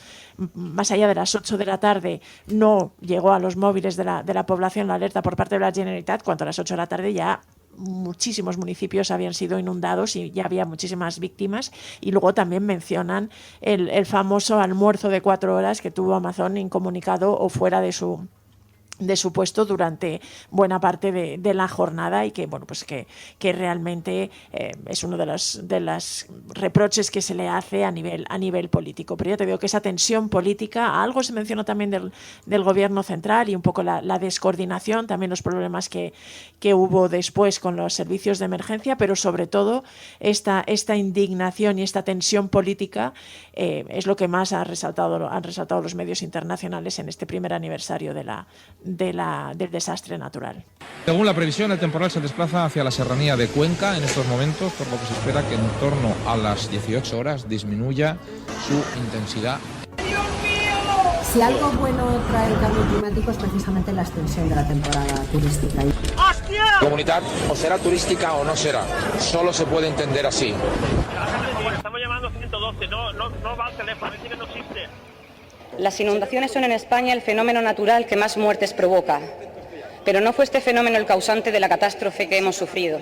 Speaker 24: más allá de las 8 de la tarde, no llegó a los móviles de la población la alerta por parte de la Generalitat, cuando a las 8 de la tarde ya muchísimos municipios habían sido inundados y ya había muchísimas víctimas. Y luego también mencionan el famoso almuerzo de 4 horas que tuvo Amazon incomunicado o fuera de su puesto durante buena parte de la jornada, y que bueno, pues que realmente es uno de los reproches que se le hace a nivel político. Pero ya te digo que esa tensión política, algo se mencionó también del gobierno central, y un poco la descoordinación, también los problemas que hubo después con los servicios de emergencia, pero sobre todo esta indignación y esta tensión política es lo que más han resaltado los medios internacionales en este primer aniversario del desastre natural.
Speaker 1: Según la previsión, el temporal se desplaza hacia la serranía de Cuenca en estos momentos, por lo que se espera que en torno a las 18 horas disminuya su intensidad.
Speaker 3: Si algo bueno trae el cambio climático es precisamente la extensión de la temporada turística.
Speaker 11: Comunidad o será turística o no será, solo se puede entender así.
Speaker 23: Estamos llamando 112, no va al teléfono, dice que no existe.
Speaker 4: Las inundaciones son en España el fenómeno natural que más muertes provoca, pero no fue este fenómeno el causante de la catástrofe que hemos sufrido.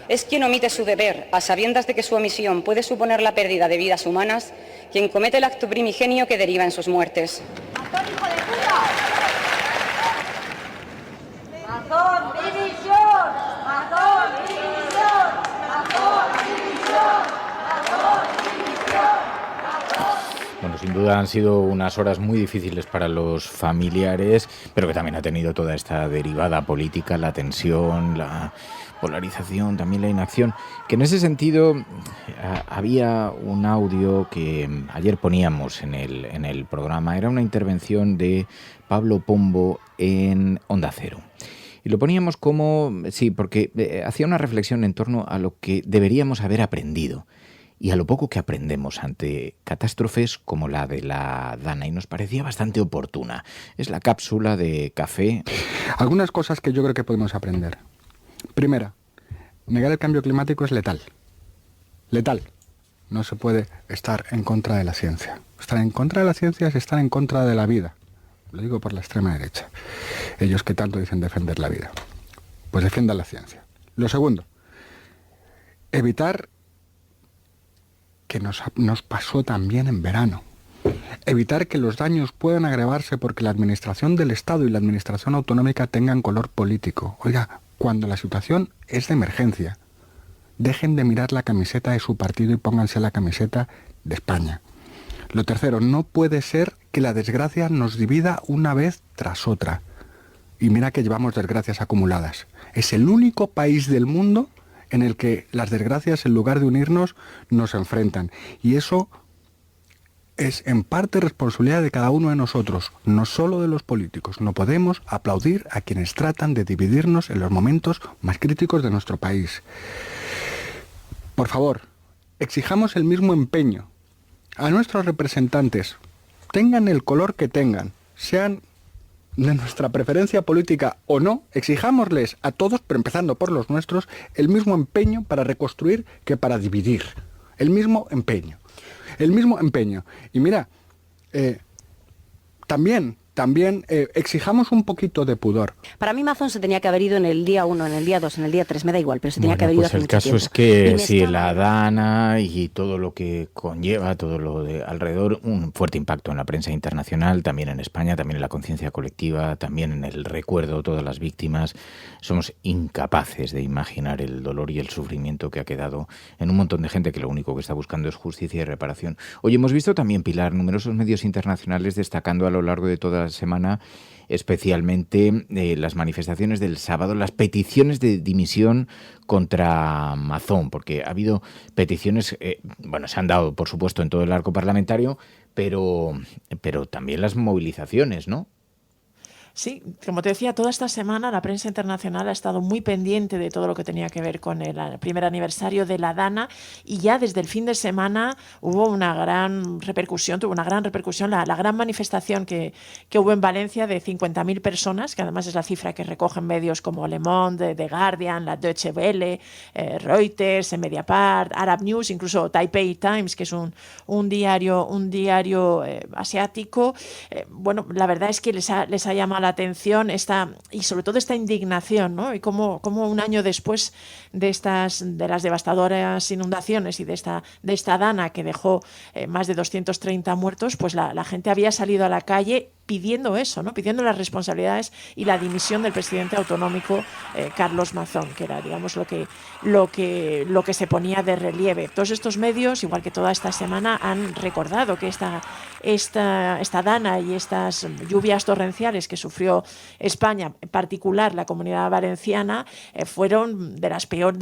Speaker 4: Es quien omite su deber, a sabiendas de que su omisión puede suponer la pérdida de vidas humanas, quien comete el acto primigenio que deriva en sus muertes.
Speaker 16: Bueno, sin duda han sido unas horas muy difíciles para los familiares, pero que también ha tenido toda esta derivada política, la tensión, la polarización, también la inacción, que en ese sentido había un audio que ayer poníamos en el programa. Era una intervención de Pablo Pombo en Onda Cero. Y lo poníamos porque hacía una reflexión en torno a lo que deberíamos haber aprendido y a lo poco que aprendemos ante catástrofes como la de la Dana, y nos parecía bastante oportuna. Es la cápsula de café.
Speaker 5: Algunas cosas que yo creo que podemos aprender. Primera, negar el cambio climático es letal. Letal. No se puede estar en contra de la ciencia. Estar en contra de la ciencia es estar en contra de la vida. Lo digo por la extrema derecha. Ellos que tanto dicen defender la vida. Pues defiendan la ciencia. Lo segundo, evitar que nos pasó también en verano. Evitar que los daños puedan agravarse porque la administración del Estado y la administración autonómica tengan color político. Oiga, cuando la situación es de emergencia, dejen de mirar la camiseta de su partido y pónganse la camiseta de España. Lo tercero, no puede ser que la desgracia nos divida una vez tras otra. Y mira que llevamos desgracias acumuladas. Es el único país del mundo en el que las desgracias, en lugar de unirnos, nos enfrentan. Y eso es en parte responsabilidad de cada uno de nosotros, no solo de los políticos. No podemos aplaudir a quienes tratan de dividirnos en los momentos más críticos de nuestro país. Por favor, exijamos el mismo empeño a nuestros representantes, tengan el color que tengan, sean de nuestra preferencia política o no, exijámosles a todos, pero empezando por los nuestros, el mismo empeño para reconstruir que para dividir. El mismo empeño. El mismo empeño. Y mira, también exijamos un poquito de pudor.
Speaker 4: Para mí Amazon se tenía que haber ido en el día 1, en el día 2, en el día 3, me da igual, pero se tenía que haber ido hace mucho tiempo.
Speaker 16: El caso es que si la Dana y todo lo que conlleva, todo lo de alrededor, un fuerte impacto en la prensa internacional, también en España, también en la conciencia colectiva, también en el recuerdo de todas las víctimas. Somos incapaces de imaginar el dolor y el sufrimiento que ha quedado en un montón de gente que lo único que está buscando es justicia y reparación. Hoy hemos visto también, Pilar, numerosos medios internacionales destacando a lo largo de toda la semana, especialmente las manifestaciones del sábado, las peticiones de dimisión contra Amazon, porque ha habido peticiones, se han dado, por supuesto, en todo el arco parlamentario, pero también las movilizaciones, ¿no?
Speaker 24: Sí, como te decía, toda esta semana la prensa internacional ha estado muy pendiente de todo lo que tenía que ver con el primer aniversario de la Dana, y ya desde el fin de semana tuvo una gran repercusión la gran manifestación que hubo en Valencia de 50.000 personas, que además es la cifra que recogen medios como Le Monde, The Guardian, la Deutsche Welle, Reuters, Mediapart, Arab News, incluso Taipei Times, que es un diario asiático. La verdad es que les ha llamado la atención y sobre todo esta indignación, ¿no? Y cómo un año después de las devastadoras inundaciones y de esta Dana que dejó más de 230 muertos, pues la gente había salido a la calle pidiendo eso, ¿no? Pidiendo las responsabilidades y la dimisión del presidente autonómico Carlos Mazón, que era, digamos, lo que se ponía de relieve. Todos estos medios, igual que toda esta semana, han recordado que esta Dana y estas lluvias torrenciales que sufrió España, en particular la Comunidad Valenciana, fueron de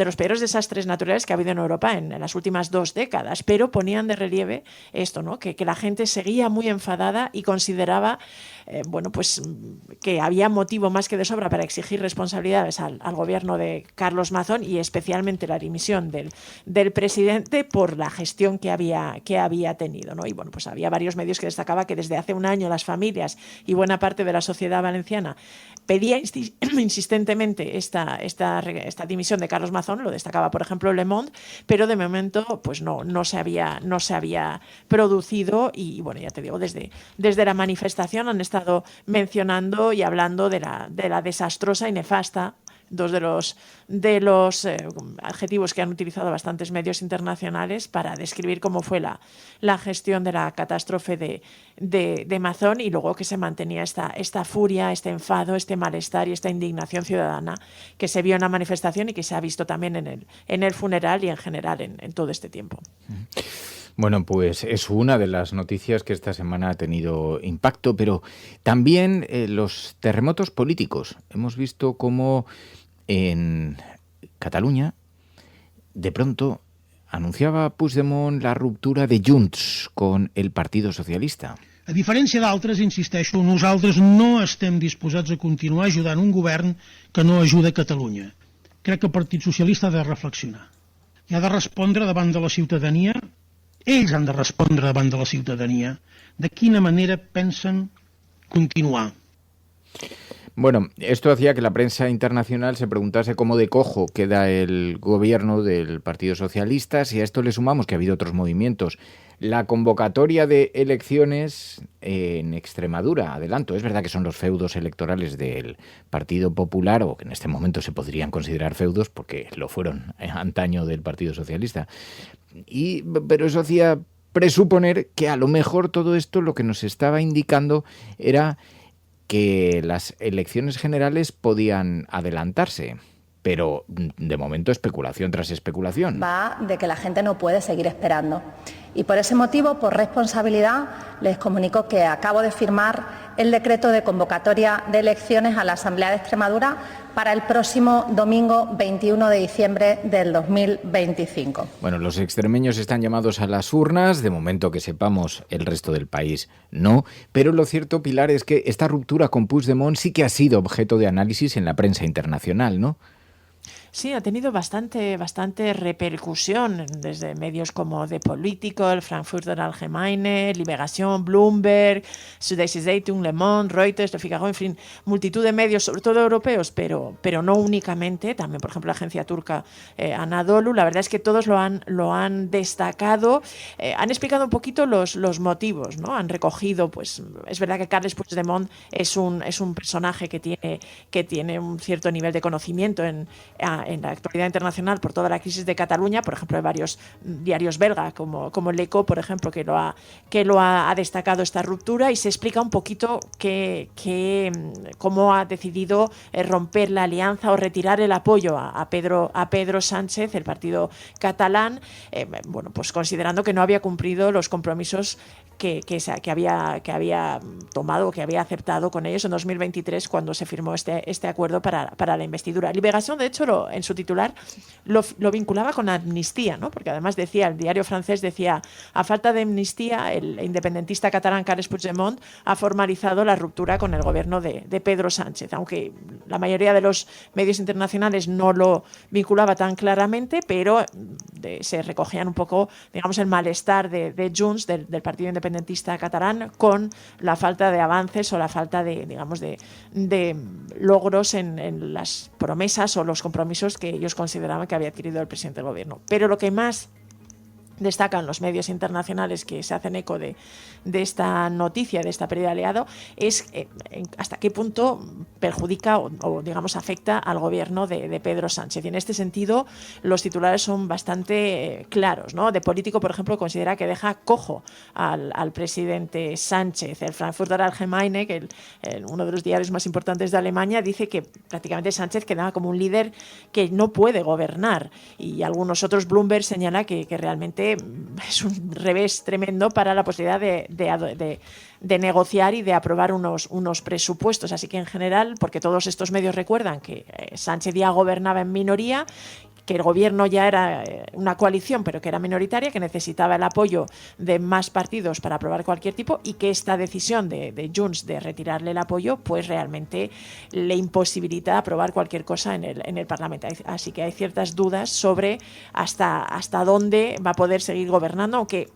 Speaker 24: los peores desastres naturales que ha habido en Europa en las últimas 2 décadas, pero ponían de relieve esto, ¿no? Que la gente seguía muy enfadada y consideraba pues que había motivo más que de sobra para exigir responsabilidades al gobierno de Carlos Mazón y especialmente la dimisión del presidente por la gestión que había tenido, ¿no? Y bueno, pues había varios medios que destacaba que desde hace un año las familias y buena parte de la sociedad valenciana pedía insistentemente esta dimisión de Carlos Mazón. Lo destacaba, por ejemplo, Le Monde, pero de momento pues no se había producido y bueno, ya te digo, desde la manifestación han estado mencionando y hablando de la desastrosa y nefasta, dos de los adjetivos que han utilizado bastantes medios internacionales para describir cómo fue la gestión de la catástrofe de Mazón, y luego que se mantenía esta furia, este enfado, este malestar y esta indignación ciudadana que se vio en la manifestación y que se ha visto también en el funeral y en general en todo este tiempo.
Speaker 16: Bueno, pues es una de las noticias que esta semana ha tenido impacto, pero también los terremotos políticos. Hemos visto cómo en Cataluña, de pronto, anunciava Puigdemont la ruptura de Junts con el Partido Socialista.
Speaker 2: A diferència d'altres, insisteixo, nosaltres no estem disposats a continuar ajudant un govern que no ajuda Catalunya. Crec que el Partit Socialista ha de reflexionar. I ha de respondre davant de la ciutadania, ells han de respondre davant de la ciutadania, de quina manera pensen continuar.
Speaker 16: Bueno, esto hacía que la prensa internacional se preguntase cómo de cojo queda el gobierno del Partido Socialista. Si a esto le sumamos que ha habido otros movimientos, la convocatoria de elecciones en Extremadura, adelanto, es verdad que son los feudos electorales del Partido Popular, o que en este momento se podrían considerar feudos porque lo fueron antaño del Partido Socialista, pero eso hacía presuponer que a lo mejor todo esto lo que nos estaba indicando era que las elecciones generales podían adelantarse, pero de momento especulación tras especulación.
Speaker 6: Va de que la gente no puede seguir esperando. Y por ese motivo, por responsabilidad, les comunico que acabo de firmar el decreto de convocatoria de elecciones a la Asamblea de Extremadura para el próximo domingo 21 de diciembre del 2025.
Speaker 16: Bueno, los extremeños están llamados a las urnas, de momento que sepamos el resto del país no, pero lo cierto, Pilar, es que esta ruptura con Puigdemont sí que ha sido objeto de análisis en la prensa internacional, ¿no?
Speaker 24: Sí, ha tenido bastante repercusión desde medios como The Politico, el Frankfurter Allgemeine, Liberación, Bloomberg, Süddeutsche Zeitung, Le Monde, Reuters, Le Figaro, en fin, multitud de medios, sobre todo europeos, pero no únicamente. También, por ejemplo, la agencia turca Anadolu. La verdad es que todos lo han destacado, han explicado un poquito los motivos, ¿no? Han recogido, pues, es verdad que Carles Puigdemont es un personaje que tiene un cierto nivel de conocimiento en la actualidad internacional por toda la crisis de Cataluña. Por ejemplo, hay varios diarios belga como el Eco, por ejemplo, que lo ha destacado esta ruptura, y se explica un poquito cómo ha decidido romper la alianza o retirar el apoyo a Pedro Sánchez, el partido catalán, bueno, pues considerando que no había cumplido los compromisos que había tomado, que había aceptado con ellos en 2023 cuando se firmó este acuerdo para la investidura. Liberación, de hecho, en su titular lo vinculaba con la amnistía, ¿no? Porque además el diario francés decía, a falta de amnistía, el independentista catalán Carles Puigdemont ha formalizado la ruptura con el gobierno de Pedro Sánchez, aunque la mayoría de los medios internacionales no lo vinculaba tan claramente, pero se recogían un poco, digamos, el malestar de Junts, del partido independentista catalán, con la falta de avances o la falta de logros en las promesas o los compromisos que ellos consideraban que había adquirido el presidente del gobierno. Pero lo que más destacan los medios internacionales que se hacen eco de esta noticia, de esta pérdida de aliado, es hasta qué punto perjudica o digamos, afecta al gobierno de Pedro Sánchez. Y en este sentido, los titulares son bastante claros, ¿no? De Político, por ejemplo, considera que deja cojo al presidente Sánchez. El Frankfurter Allgemeine, que uno de los diarios más importantes de Alemania, dice que prácticamente Sánchez quedaba como un líder que no puede gobernar. Y algunos otros, Bloomberg señala que realmente es un revés tremendo para la posibilidad de negociar y de aprobar unos presupuestos. Así que en general, porque todos estos medios recuerdan que Sánchez ya gobernaba en minoría, que el gobierno ya era una coalición, pero que era minoritaria, que necesitaba el apoyo de más partidos para aprobar cualquier tipo, y que esta decisión de Junts de retirarle el apoyo, pues realmente le imposibilita aprobar cualquier cosa en el Parlamento. Así que hay ciertas dudas sobre hasta dónde va a poder seguir gobernando, aunque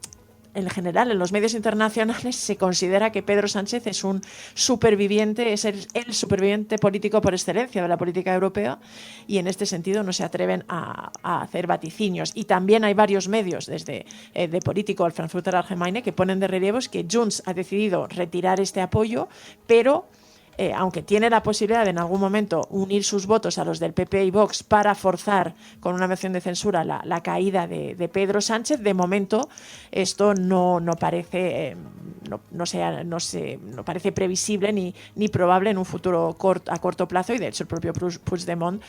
Speaker 24: en general, en los medios internacionales se considera que Pedro Sánchez es un superviviente, es el superviviente político por excelencia de la política europea, y en este sentido no se atreven a hacer vaticinios. Y también hay varios medios, desde de Político al Frankfurter Allgemeine, que ponen de relievo que Junts ha decidido retirar este apoyo, pero aunque tiene la posibilidad de en algún momento unir sus votos a los del PP y Vox para forzar con una moción de censura la caída de Pedro Sánchez, de momento esto no parece no parece previsible ni probable en un futuro a corto plazo, y de hecho el propio Puigdemont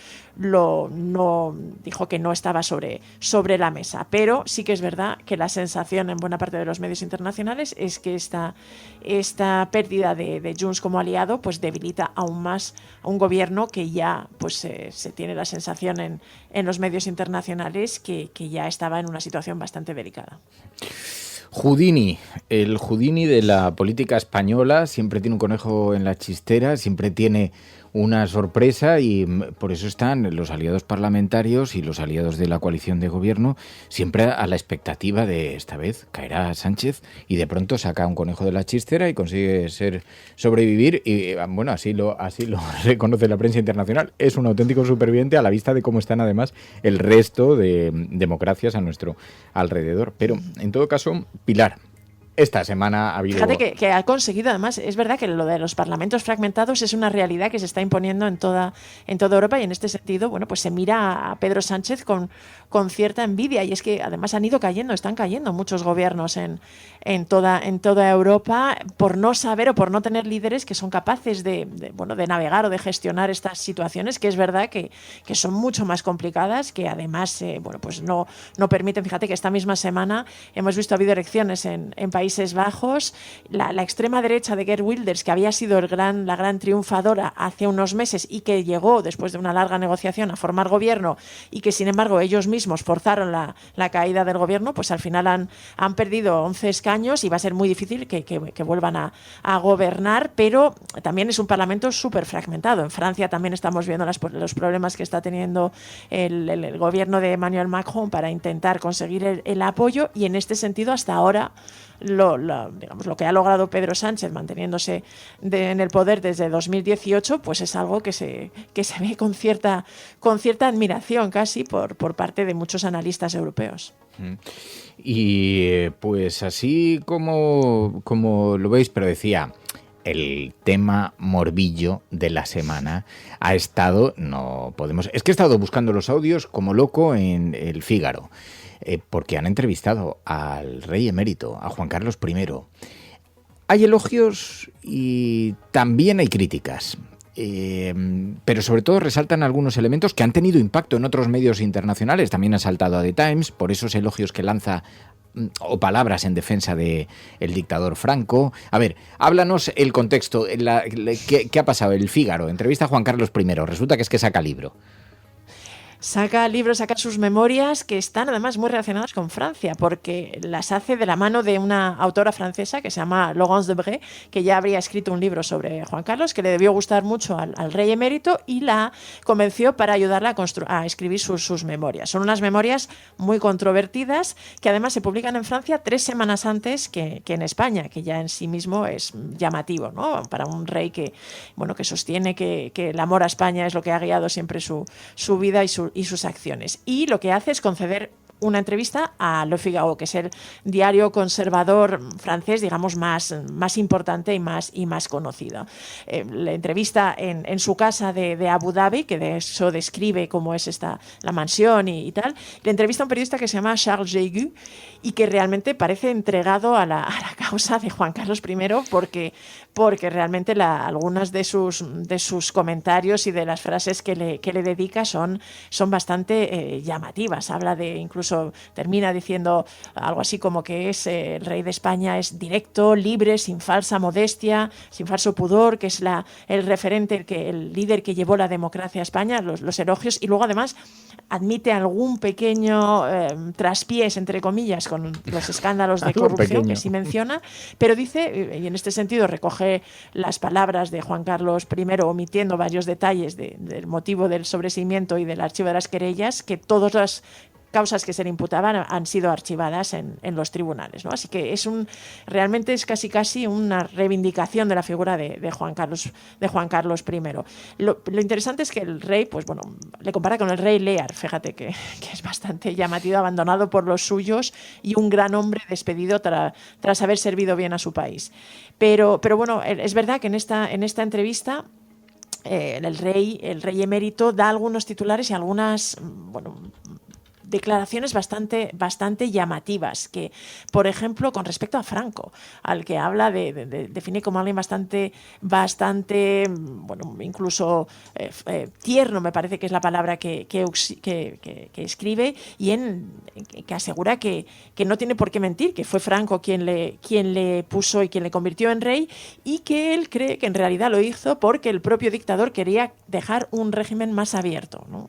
Speaker 24: dijo que no estaba sobre la mesa. Pero sí que es verdad que la sensación en buena parte de los medios internacionales es que esta pérdida de Junts como aliado pues debilita aún más a un gobierno que ya pues se tiene la sensación en los medios internacionales que ya estaba en una situación bastante delicada.
Speaker 16: Houdini, el Houdini de la política española, siempre tiene un conejo en la chistera, siempre tiene una sorpresa, y por eso están los aliados parlamentarios y los aliados de la coalición de gobierno siempre a la expectativa de esta vez caerá Sánchez, y de pronto saca un conejo de la chistera y consigue sobrevivir, y bueno, así lo reconoce la prensa internacional. Es un auténtico superviviente a la vista de cómo están además el resto de democracias a nuestro alrededor. Pero en todo caso, Pilar, esta semana ha habido...
Speaker 24: Fíjate que ha conseguido, además, es verdad que lo de los parlamentos fragmentados es una realidad que se está imponiendo en toda Europa, y en este sentido, bueno, pues se mira a Pedro Sánchez con cierta envidia, y es que además están cayendo muchos gobiernos en toda Europa por no saber o por no tener líderes que son capaces de navegar o de gestionar estas situaciones, que es verdad que son mucho más complicadas, que además pues no permiten. Fíjate que esta misma semana hemos visto, ha habido elecciones en Países Bajos, la extrema derecha de Geert Wilders, que había sido la gran triunfadora hace unos meses y que llegó después de una larga negociación a formar gobierno, y que sin embargo ellos mismos forzaron la caída del gobierno, pues al final han perdido 11 escaños y va a ser muy difícil que vuelvan a gobernar. Pero también es un parlamento súper fragmentado. En Francia también estamos viendo los problemas que está teniendo el gobierno de Emmanuel Macron para intentar conseguir el apoyo, y en este sentido hasta ahora lo que ha logrado Pedro Sánchez manteniéndose en el poder desde 2018, pues es algo que se ve con cierta admiración casi por parte de muchos analistas europeos.
Speaker 16: Y pues así como lo veis, pero decía, el tema morbillo de la semana ha estado, es que he estado buscando los audios como loco en el Fígaro, porque han entrevistado al rey emérito, a Juan Carlos I. Hay elogios y también hay críticas, pero sobre todo resaltan algunos elementos que han tenido impacto en otros medios internacionales. También ha saltado a The Times por esos elogios que lanza o palabras en defensa del dictador Franco. A ver, háblanos el contexto, ¿qué ha pasado? El Fígaro entrevista a Juan Carlos I, resulta que saca libro.
Speaker 24: Saca sus memorias, que están además muy relacionadas con Francia, porque las hace de la mano de una autora francesa que se llama Laurence Debré, que ya habría escrito un libro sobre Juan Carlos, que le debió gustar mucho al rey emérito, y la convenció para ayudarla a escribir sus memorias. Son unas memorias muy controvertidas, que además se publican en Francia 3 semanas antes que en España, que ya en sí mismo es llamativo, ¿no? Para un rey que sostiene que el amor a España es lo que ha guiado siempre su vida y sus acciones. Y lo que hace es conceder una entrevista a Le Figaro, que es el diario conservador francés, digamos, más importante y más conocido. La entrevista en su casa de Abu Dhabi, que de eso describe cómo es la mansión y tal. Le entrevista a un periodista que se llama Charles Jégu y que realmente parece entregado a la causa de Juan Carlos I porque realmente algunas de sus comentarios y de las frases que le dedica son bastante llamativas. Habla incluso termina diciendo algo así como que el rey de España es directo, libre, sin falsa modestia, sin falso pudor, que es el referente, el líder que llevó la democracia a España, los elogios, y luego además admite algún pequeño traspiés, entre comillas, con los escándalos de corrupción que sí menciona, pero dice, y en este sentido recoge las palabras de Juan Carlos I, omitiendo varios detalles del motivo del sobreseimiento y del archivo de las querellas, que todas las causas que se le imputaban han sido archivadas en los tribunales, ¿no? Así que realmente es casi una reivindicación de la figura de Juan Carlos I. Lo interesante es que el rey, pues bueno, le compara con el rey Lear, fíjate que es bastante llamativo, abandonado por los suyos y un gran hombre despedido tras haber servido bien a su país. Pero bueno, es verdad que en esta entrevista el rey emérito da algunos titulares y algunas, declaraciones bastante llamativas, que, por ejemplo, con respecto a Franco, al que habla define como alguien bastante incluso tierno, me parece que es la palabra que escribe, y que asegura que no tiene por qué mentir, que fue Franco quien le puso y quien le convirtió en rey, y que él cree que en realidad lo hizo porque el propio dictador quería dejar un régimen más abierto, ¿no?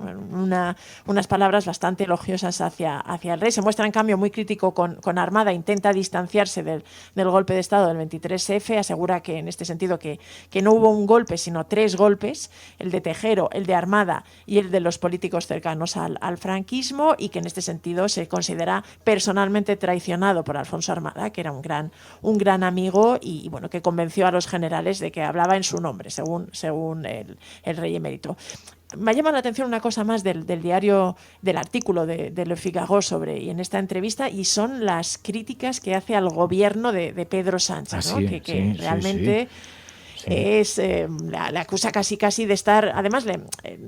Speaker 24: Unas palabras bastante elogiosas hacia el rey. Se muestra en cambio muy crítico con Armada, intenta distanciarse del golpe de Estado del 23F, asegura que en este sentido que no hubo un golpe sino 3 golpes, el de Tejero, el de Armada y el de los políticos cercanos al franquismo, y que en este sentido se considera personalmente traicionado por Alfonso Armada, que era un gran amigo y bueno, que convenció a los generales de que hablaba en su nombre, según el rey emérito. Me llama la atención una cosa más del diario, del artículo de Le Figaro y en esta entrevista, y son las críticas que hace al gobierno de Pedro Sánchez, ¿no? Que realmente le acusa casi de estar. Además,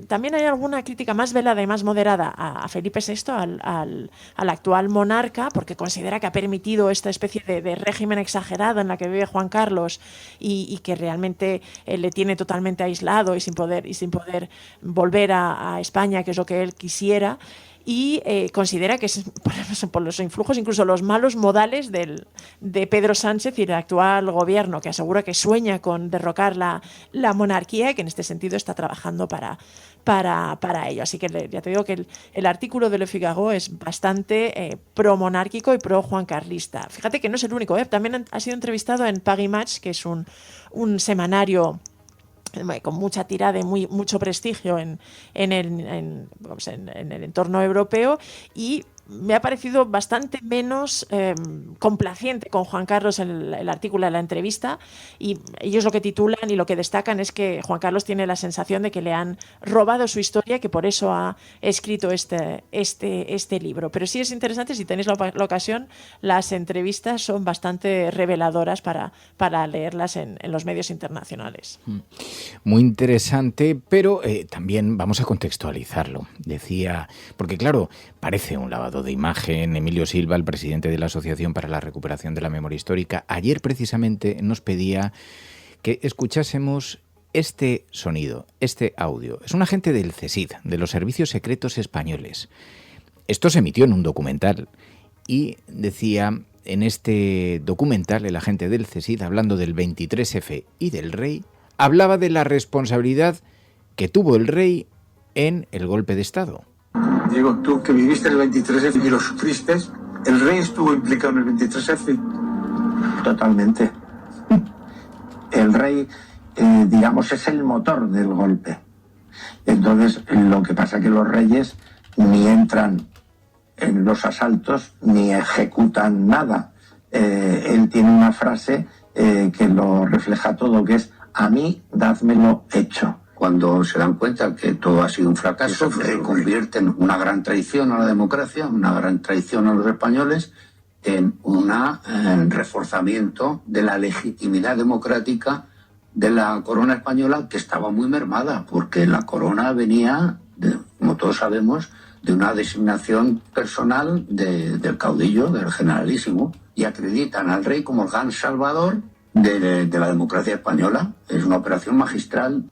Speaker 24: también hay alguna crítica más velada y más moderada a Felipe VI, al actual monarca, porque considera que ha permitido esta especie de régimen exagerado en la que vive Juan Carlos y que realmente le tiene totalmente aislado y sin poder volver a España, que es lo que él quisiera. Y considera que es por los influjos, incluso los malos modales de Pedro Sánchez y del actual gobierno, que asegura que sueña con derrocar la monarquía y que en este sentido está trabajando para ello. Así que ya te digo que el artículo de Le Figaro es bastante pro-monárquico y pro-juancarlista. Fíjate que no es el único, también ha sido entrevistado en Paris Match, que es un semanario con mucha tirada y mucho prestigio en el entorno europeo, y me ha parecido bastante menos complaciente con Juan Carlos el artículo de la entrevista, y ellos lo que titulan y lo que destacan es que Juan Carlos tiene la sensación de que le han robado su historia, que por eso ha escrito este libro. Pero sí es interesante, si tenéis la ocasión, las entrevistas son bastante reveladoras para leerlas en los medios internacionales.
Speaker 16: Muy interesante, pero también vamos a contextualizarlo. Decía, porque claro, parece un lavado de imagen. Emilio Silva, el presidente de la Asociación para la Recuperación de la Memoria Histórica, ayer precisamente nos pedía que escuchásemos este sonido, este audio. Es un agente del CSID, de los Servicios Secretos Españoles. Esto se emitió en un documental y decía, en este documental, el agente del CSID, hablando del 23F y del rey, hablaba de la responsabilidad que tuvo el rey en el golpe de Estado.
Speaker 7: Diego, tú que viviste el 23F y lo sufriste, ¿el rey estuvo implicado en el 23F?
Speaker 9: Totalmente. El rey, digamos, es el motor del golpe. Entonces, lo que pasa es que los reyes ni entran en los asaltos ni ejecutan nada. Él tiene una frase que lo refleja todo, que es: a mí, dádmelo hecho. cuando se dan cuenta que todo ha sido un fracaso, reconvierten una gran traición a la democracia, una gran traición a los españoles, en un reforzamiento de la legitimidad democrática de la corona española, que estaba muy mermada, porque la corona venía, como todos sabemos, de una designación personal del caudillo, del generalísimo, y acreditan al rey como el gran salvador de la democracia española. Es una operación magistral.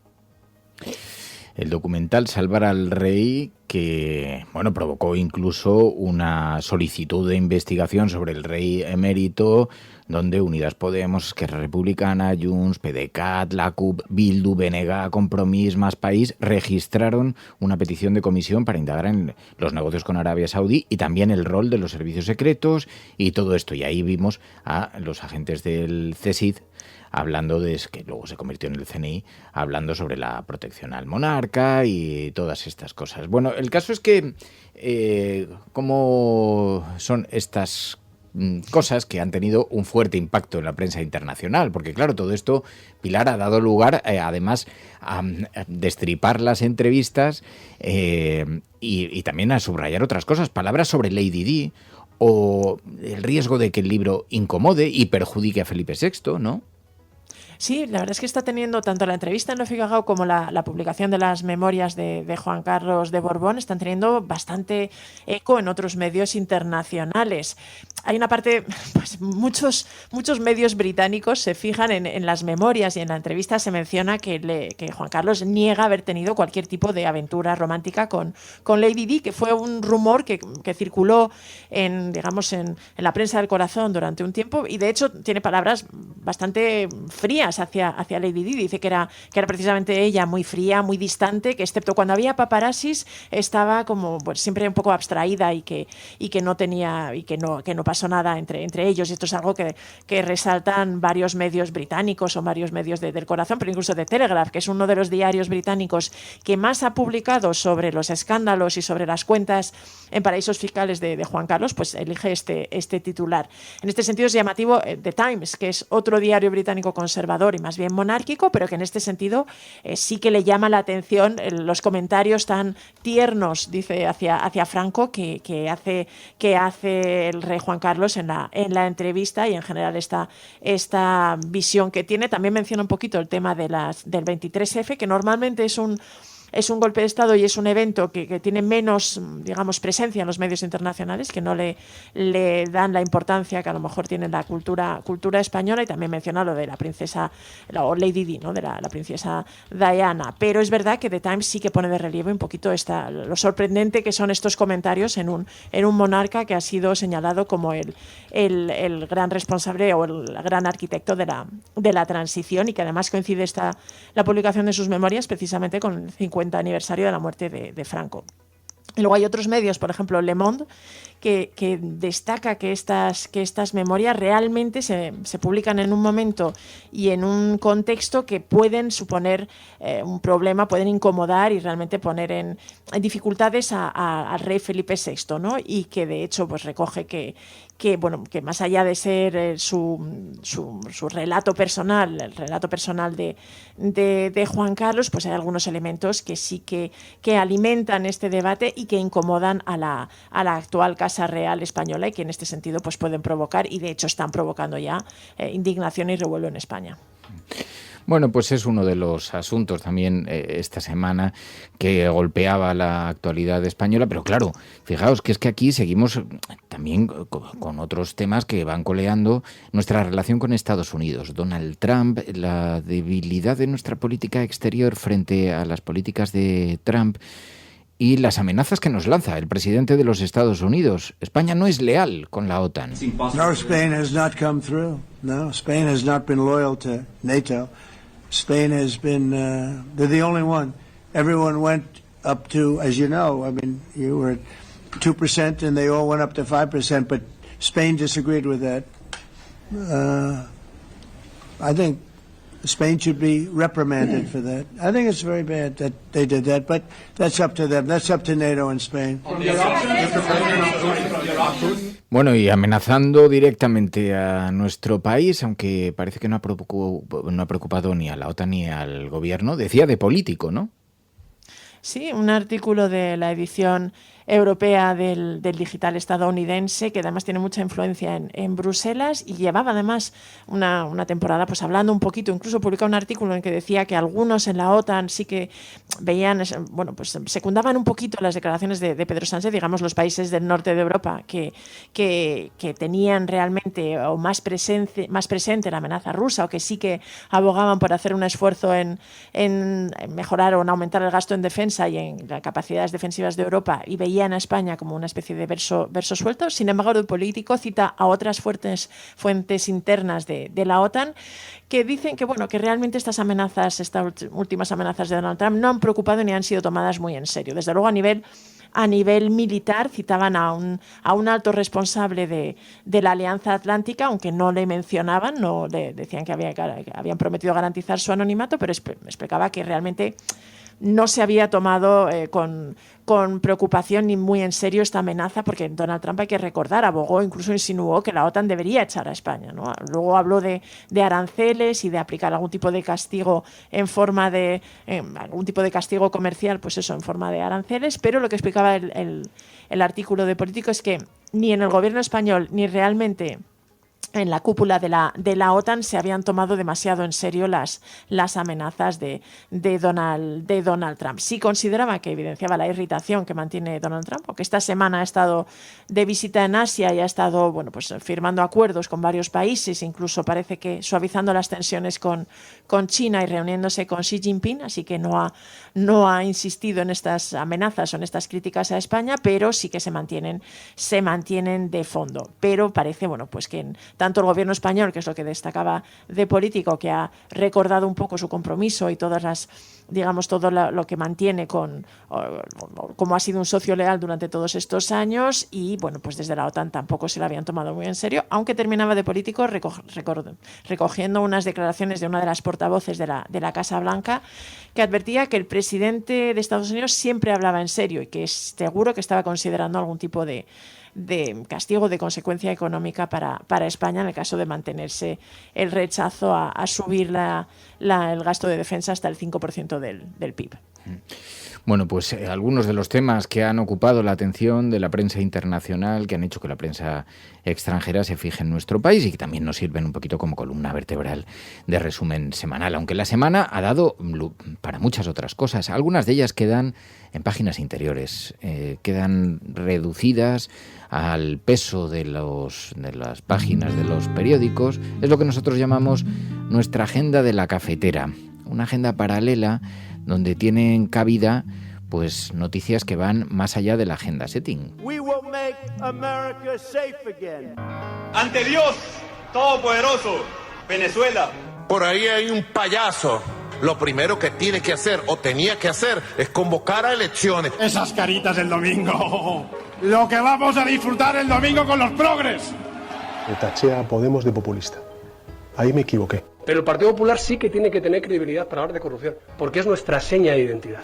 Speaker 16: El documental Salvar al Rey, que provocó incluso una solicitud de investigación sobre el rey emérito, donde Unidas Podemos, Esquerra Republicana, Junts, PDeCAT, la CUP, Bildu, BNG, Compromís, Más País registraron una petición de comisión para indagar en los negocios con Arabia Saudí y también el rol de los servicios secretos y todo esto. Y ahí vimos a los agentes del CSIC hablando que luego se convirtió en el CNI, hablando sobre la protección al monarca y todas estas cosas. Bueno, el caso es que ¿cómo son estas cosas que han tenido un fuerte impacto en la prensa internacional? Porque claro, todo esto, Pilar, ha dado lugar además a destripar las entrevistas y también a subrayar otras cosas, palabras sobre Lady Di o el riesgo de que el libro incomode y perjudique a Felipe VI, ¿no?
Speaker 24: Sí, la verdad es que está teniendo tanto la entrevista en Le Figaro como la publicación de las memorias de Juan Carlos de Borbón, están teniendo bastante eco en otros medios internacionales. Hay una parte, pues muchos medios británicos se fijan en las memorias y en la entrevista se menciona que Juan Carlos niega haber tenido cualquier tipo de aventura romántica con Lady Di, que fue un rumor que circuló en la prensa del corazón durante un tiempo y de hecho tiene palabras bastante frías hacia Lady Di. Dice que era precisamente ella muy fría, muy distante, que excepto cuando había paparazzis estaba como siempre un poco abstraída y que no tenía y que no pasó nada entre ellos. Y esto es algo que resaltan varios medios británicos o varios medios del corazón, pero incluso de Telegraph, que es uno de los diarios británicos que más ha publicado sobre los escándalos y sobre las cuentas en paraísos fiscales de Juan Carlos, pues elige este titular. En este sentido es llamativo The Times, que es otro diario británico conservador y más bien monárquico, pero que en este sentido sí que le llama la atención los comentarios tan tiernos, dice, hacia Franco que hace el rey Juan Carlos en la entrevista y en general esta visión que tiene. También menciona un poquito el tema del 23F, que normalmente es un golpe de Estado y es un evento que tiene menos, presencia en los medios internacionales, que no le dan la importancia que a lo mejor tiene la cultura española, y también menciona lo de la princesa, o Lady Di, ¿no? De la princesa Diana. Pero es verdad que The Times sí que pone de relieve un poquito lo sorprendente que son estos comentarios en un monarca que ha sido señalado como el gran responsable o el gran arquitecto de la transición, y que además coincide la publicación de sus memorias precisamente con el 50 aniversario de la muerte de Franco. Y luego hay otros medios, por ejemplo Le Monde, que destaca que estas memorias realmente se publican en un momento y en un contexto que pueden suponer un problema, pueden incomodar y realmente poner en dificultades al rey Felipe VI, ¿no? Y que de hecho pues recoge que más allá de ser su relato personal, el relato personal de Juan Carlos, pues hay algunos elementos que sí que alimentan este debate y que incomodan a la actual Casa Real española, y que en este sentido pues pueden provocar, y de hecho están provocando ya, indignación y revuelo en España.
Speaker 16: Bueno, pues es uno de los asuntos también esta semana que golpeaba la actualidad española, pero claro, fijaos que es que aquí seguimos también con otros temas que van coleando nuestra relación con Estados Unidos. Donald Trump, la debilidad de nuestra política exterior frente a las políticas de Trump y las amenazas que nos lanza el presidente de los Estados Unidos. España no es leal con la OTAN.
Speaker 12: No, Spain has not come through. No, Spain has not been loyal to NATO. Spain has been, they're the only one. Everyone went up to, as you know, I mean, you were at 2% and they all went up to 5%, but Spain disagreed with that. I think Spain should be reprimanded for that. I think it's very bad that they did that, but that's up to them. That's up to NATO and Spain.
Speaker 16: Bueno, y amenazando directamente a nuestro país, aunque parece que no ha preocupado ni a la OTAN ni al gobierno, decía de político, ¿no?
Speaker 24: Sí, un artículo de la edición europea del digital estadounidense, que además tiene mucha influencia en Bruselas, y llevaba además una temporada pues hablando un poquito, incluso publicó un artículo en que decía que algunos en la OTAN sí que veían, bueno, pues secundaban un poquito las declaraciones de Pedro Sánchez, digamos los países del norte de Europa que tenían realmente o más presente la amenaza rusa, o que sí que abogaban por hacer un esfuerzo en mejorar o en aumentar el gasto en defensa y en las capacidades defensivas de Europa, y veían a España como una especie de verso suelto. Sin embargo, el político cita a otras fuentes internas de la OTAN que dicen que, bueno, que realmente estas últimas amenazas de Donald Trump no han preocupado ni han sido tomadas muy en serio. Desde luego, a nivel militar, citaban a un alto responsable de la Alianza Atlántica, aunque no le mencionaban, no le decían que habían prometido garantizar su anonimato, pero explicaba que realmente no se había tomado con preocupación ni muy en serio esta amenaza, porque Donald Trump, hay que recordar, abogó, incluso insinuó que la OTAN debería echar a España, ¿no? Luego habló de aranceles y de aplicar algún tipo de castigo en forma de algún tipo de castigo comercial, pues eso, en forma de aranceles, pero lo que explicaba el artículo de Político es que ni en el gobierno español ni realmente en la cúpula de la OTAN se habían tomado demasiado en serio las amenazas de Donald Trump. Sí consideraba que evidenciaba la irritación que mantiene Donald Trump, porque esta semana ha estado de visita en Asia y ha estado, bueno, pues firmando acuerdos con varios países, incluso parece que suavizando las tensiones con China y reuniéndose con Xi Jinping, así que no ha insistido en estas amenazas o en estas críticas a España, pero sí que se mantienen de fondo. Pero parece, bueno, pues que tanto el gobierno español, que es lo que destacaba de Político, que ha recordado un poco su compromiso y todo lo que mantiene como ha sido un socio leal durante todos estos años, y bueno, pues desde la OTAN tampoco se la habían tomado muy en serio, aunque terminaba de Político recogiendo unas declaraciones de una de las portavoces de la Casa Blanca, que advertía que el presidente de Estados Unidos siempre hablaba en serio y que seguro que estaba considerando algún tipo de castigo, de consecuencia económica para España en el caso de mantenerse el rechazo a subir el gasto de defensa hasta el 5% del PIB.
Speaker 16: Bueno, pues algunos de los temas que han ocupado la atención de la prensa internacional, que han hecho que la prensa extranjera se fije en nuestro país y que también nos sirven un poquito como columna vertebral de resumen semanal, aunque la semana ha dado para muchas otras cosas. Algunas de ellas quedan en páginas interiores, quedan reducidas al peso de las páginas de los periódicos. Es lo que nosotros llamamos nuestra agenda de la cafetera, una agenda paralela donde tienen cabida pues noticias que van más allá de la agenda setting.
Speaker 23: Ante Dios Todopoderoso, Venezuela.
Speaker 10: Por ahí hay un payaso. Lo primero que tiene que hacer o tenía que hacer es convocar a elecciones.
Speaker 13: Esas caritas del domingo. Lo que vamos a disfrutar el domingo con los progres.
Speaker 14: Le taché a Podemos de populista. Ahí me equivoqué.
Speaker 15: Pero el Partido Popular sí que tiene que tener credibilidad para hablar de corrupción, porque es nuestra seña de identidad.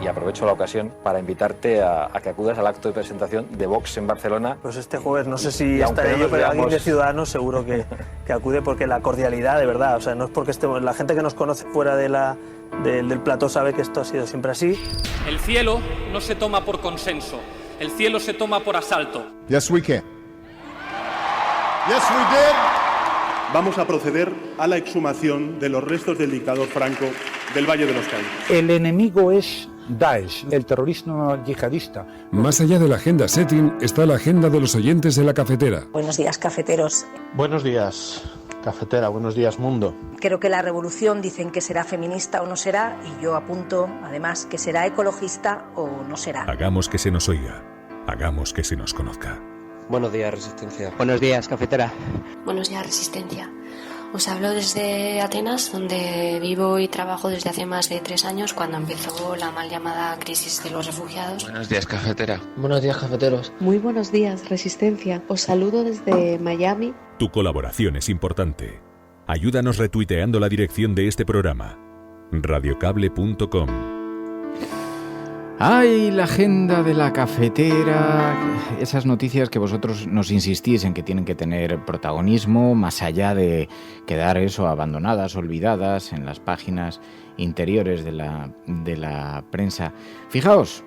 Speaker 25: Y aprovecho la ocasión para invitarte a que acudas al acto de presentación de Vox en Barcelona.
Speaker 26: Pues este jueves, no sé si estaré yo, pero alguien de Ciudadanos seguro que acude, porque la cordialidad, de verdad, o sea, no es porque estemos, la gente que nos conoce fuera del plató sabe que esto ha sido siempre así.
Speaker 27: El cielo no se toma por consenso, el cielo se toma por asalto.
Speaker 14: Yes, we can. Yes, we did. Vamos a proceder a la exhumación de los restos del dictador Franco del Valle de los Caídos.
Speaker 28: El enemigo es Daesh, el terrorismo yihadista.
Speaker 29: Más allá de la agenda setting está la agenda de los oyentes de la cafetera.
Speaker 30: Buenos días, cafeteros.
Speaker 14: Buenos días, cafetera. Buenos días, mundo.
Speaker 30: Creo que la revolución dicen que será feminista o no será, y yo apunto, además, que será ecologista o no será.
Speaker 29: Hagamos que se nos oiga. Hagamos que se nos conozca.
Speaker 25: Buenos días, Resistencia.
Speaker 27: Buenos días, cafetera.
Speaker 31: Buenos días, Resistencia. Os hablo desde Atenas, donde vivo y trabajo desde hace más de 3 años, cuando empezó la mal llamada crisis de los refugiados.
Speaker 25: Buenos días, cafetera.
Speaker 27: Buenos días, cafeteros.
Speaker 31: Muy buenos días, Resistencia. Os saludo desde Miami.
Speaker 29: Tu colaboración es importante.
Speaker 1: Ayúdanos retuiteando la dirección de este programa. radiocable.com.
Speaker 16: ¡Ay, la agenda de la cafetera! Esas noticias que vosotros nos insistís en que tienen que tener protagonismo, más allá de quedar eso abandonadas, olvidadas en las páginas interiores de la prensa. Fijaos,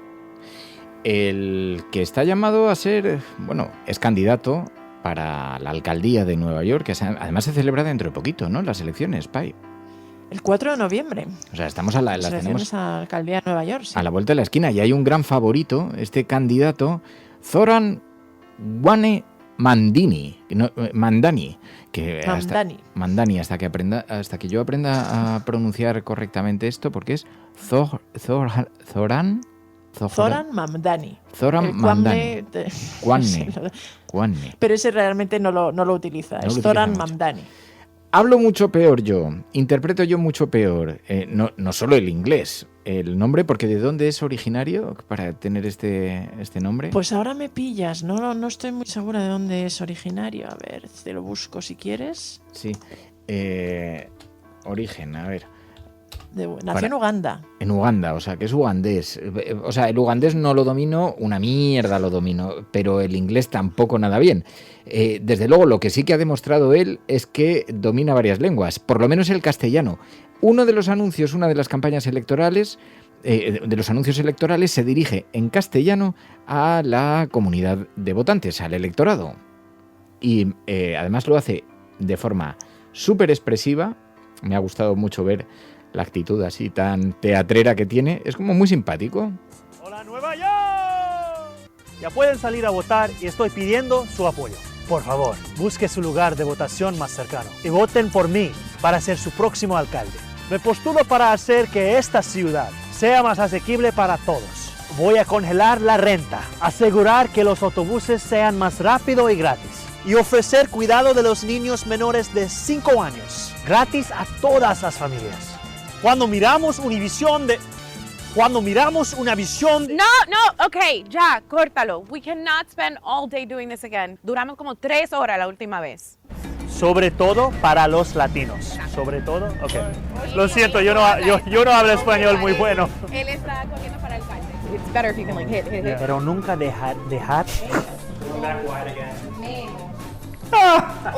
Speaker 16: el que está llamado a ser, bueno, es candidato para la alcaldía de Nueva York, que además se celebra dentro de poquito, ¿no? Las elecciones, Pai.
Speaker 24: El 4 de noviembre.
Speaker 16: O sea, estamos las tenemos
Speaker 24: a la alcaldía de Nueva York. Sí.
Speaker 16: A la vuelta de la esquina. Y hay un gran favorito, este candidato, Zoran Mandani, hasta que yo aprenda a pronunciar correctamente esto, porque es Zoran
Speaker 24: Mamdani.
Speaker 16: Zoran Mamdani. Quanne.
Speaker 24: Pero ese realmente no lo utiliza. Es Zoran Mamdani.
Speaker 16: Hablo mucho peor yo, interpreto yo mucho peor, no solo el inglés, el nombre, porque ¿de dónde es originario para tener este nombre?
Speaker 24: Pues ahora me pillas, no estoy muy segura de dónde es originario, a ver, te lo busco si quieres.
Speaker 16: Sí, origen, a ver.
Speaker 24: Nació en Uganda.
Speaker 16: En Uganda, o sea, que es ugandés. O sea, el ugandés no lo domino, una mierda lo domino, pero el inglés tampoco nada bien. Desde luego, lo que sí que ha demostrado él es que domina varias lenguas, por lo menos el castellano. Uno de los anuncios, una de las campañas electorales, de los anuncios electorales, se dirige en castellano a la comunidad de votantes, al electorado. Y además lo hace de forma súper expresiva. Me ha gustado mucho ver la actitud así tan teatrera que tiene. Es como muy simpático.
Speaker 26: ¡Hola, Nueva York! Ya pueden salir a votar y estoy pidiendo su apoyo. Por favor, busque su lugar de votación más cercano y voten por mí para ser su próximo alcalde. Me postulo para hacer que esta ciudad sea más asequible para todos. Voy a congelar la renta, asegurar que los autobuses sean más rápidos y gratis y ofrecer cuidado de los niños menores de 5 años, gratis a todas las familias. Cuando miramos una visión...
Speaker 3: No, ok, ya, córtalo. We cannot spend all day doing this again. Duramos como 3 horas la última vez.
Speaker 26: Sobre todo para los latinos. Sobre todo, ok. Lo siento, yo no hablo español muy bueno.
Speaker 3: Él está corriendo para el alcalde. It's better if you can like hit.
Speaker 26: Pero nunca dejar.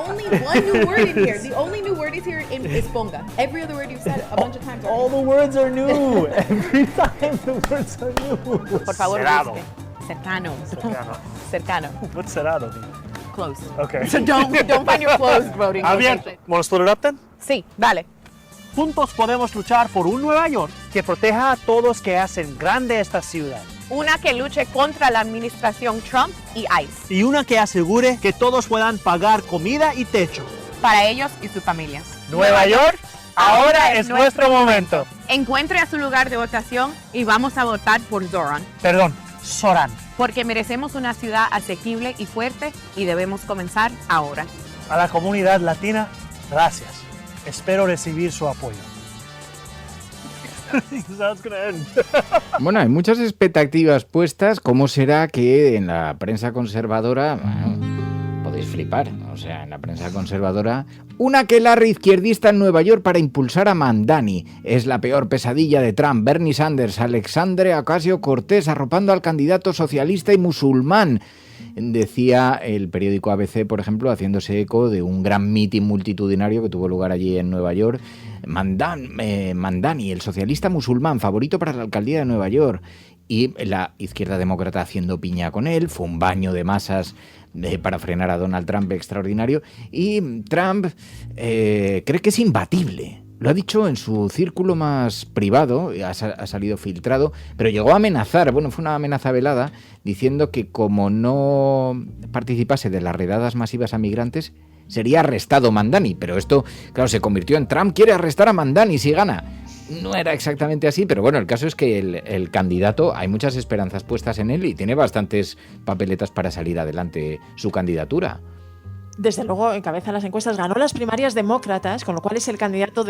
Speaker 3: Only one new word in here. The only new word is here is ponga. Every other word you've said a bunch of times.
Speaker 26: All the words are new. Every time the words are new.
Speaker 3: Por favor,
Speaker 26: cerrado.
Speaker 3: Cercano.
Speaker 26: What's cerrado?
Speaker 3: Close.
Speaker 26: Okay.
Speaker 3: So don't find your closed voting.
Speaker 26: Abierto. ¿Wanna split it up then?
Speaker 3: Sí, dale.
Speaker 26: Juntos podemos luchar por un Nueva York que proteja a todos que hacen grande esta ciudad.
Speaker 3: Una que luche contra la administración Trump y ICE.
Speaker 26: Y una que asegure que todos puedan pagar comida y techo.
Speaker 3: Para ellos y sus familias.
Speaker 26: Nueva York, ahora es nuestro momento.
Speaker 3: Encuentre a su lugar de votación y vamos a votar por Zoran.
Speaker 26: Perdón, Zoran.
Speaker 3: Porque merecemos una ciudad asequible y fuerte y debemos comenzar ahora.
Speaker 26: A la comunidad latina, gracias. Espero recibir su apoyo.
Speaker 16: Bueno, hay muchas expectativas puestas. ¿Cómo será que en la prensa conservadora, podéis flipar, o sea, en la prensa conservadora, una aquelarre izquierdista en Nueva York para impulsar a Mamdani? Es la peor pesadilla de Trump. Bernie Sanders, Alexandria Ocasio-Cortez arropando al candidato socialista y musulmán. Decía el periódico ABC, por ejemplo, haciéndose eco de un gran mitin multitudinario que tuvo lugar allí en Nueva York. Mamdani, el socialista musulmán, favorito para la alcaldía de Nueva York. Y la izquierda demócrata haciendo piña con él. Fue un baño de masas para frenar a Donald Trump extraordinario. Y Trump cree que es imbatible. Lo ha dicho en su círculo más privado, ha salido filtrado, pero llegó a amenazar, bueno, fue una amenaza velada, diciendo que como no participase de las redadas masivas a migrantes, sería arrestado Mamdani. Pero esto, claro, se convirtió en Trump quiere arrestar a Mamdani si gana. No era exactamente así, pero bueno, el caso es que el candidato, hay muchas esperanzas puestas en él y tiene bastantes papeletas para salir adelante su candidatura.
Speaker 24: desde luego encabeza las encuestas, ganó las primarias demócratas, con lo cual es el candidato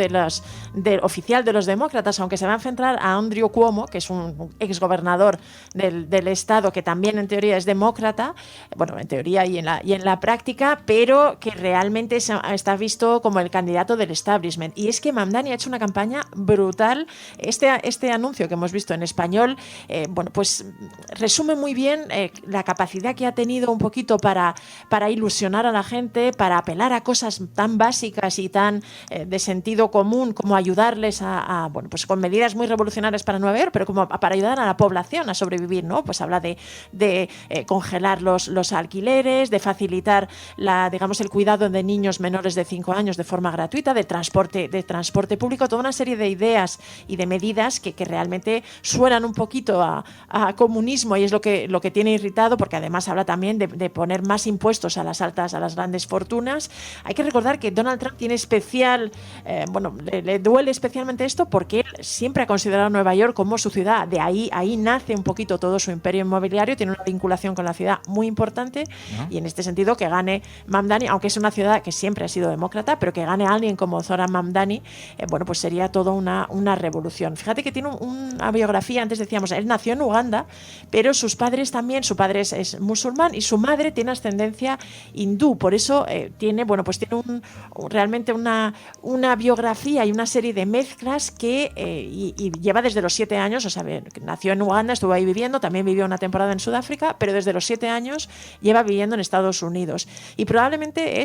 Speaker 24: oficial de los demócratas, aunque se va a enfrentar a Andrew Cuomo, que es un exgobernador del estado, que también en teoría es demócrata, bueno, en teoría y en la práctica, pero que realmente está visto como el candidato del establishment. Y es que Mamdani ha hecho una campaña brutal. Este anuncio que hemos visto en español, bueno, pues resume muy bien la capacidad que ha tenido un poquito para ilusionar a la gente, para apelar a cosas tan básicas y tan de sentido común, como ayudarles bueno, pues con medidas muy revolucionarias para Nueva York, pero como para ayudar a la población a sobrevivir, ¿no? Pues habla de congelar los alquileres, de facilitar digamos, el cuidado de niños menores de 5 años de forma gratuita, de transporte público, toda una serie de ideas y de medidas que realmente suenan un poquito a comunismo, y es lo que tiene irritado, porque además habla también de poner más impuestos a las grandes fortunas. Hay que recordar que Donald Trump tiene le duele especialmente esto porque él siempre ha considerado Nueva York como su ciudad. De ahí nace un poquito todo su imperio inmobiliario, tiene una vinculación con la ciudad muy importante, y en este sentido que gane Mamdani, aunque es una ciudad que siempre ha sido demócrata, pero que gane a alguien como Zohran Mamdani, bueno, pues sería todo una revolución. Fíjate que tiene una biografía, antes decíamos, él nació en Uganda, pero sus padres también, su padre es musulmán y su madre tiene ascendencia hindú. Por eso tiene realmente una biografía y una serie de mezclas que y lleva desde los 7 años, o sea, nació en Uganda, estuvo ahí viviendo, también vivió una temporada en Sudáfrica, pero desde los 7 años lleva viviendo en Estados Unidos. Y probablemente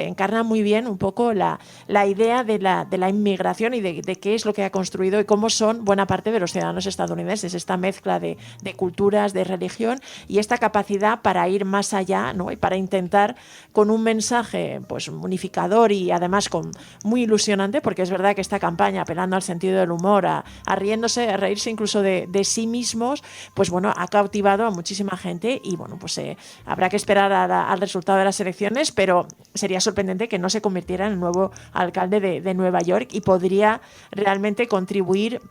Speaker 24: encarna muy bien un poco la idea de la inmigración y de qué es lo que ha construido y cómo son buena parte de los ciudadanos estadounidenses, esta mezcla de culturas, de religión, y esta capacidad para ir más allá, ¿no? Y para intentar con un mensaje pues unificador y además muy ilusionante, porque es verdad que esta campaña, apelando al sentido del humor, a reírse incluso de sí mismos, pues bueno, ha cautivado a muchísima gente, y bueno, pues habrá que esperar al resultado de las elecciones, pero sería sorprendente que no se convirtiera en el nuevo alcalde de Nueva York, y podría realmente contribuir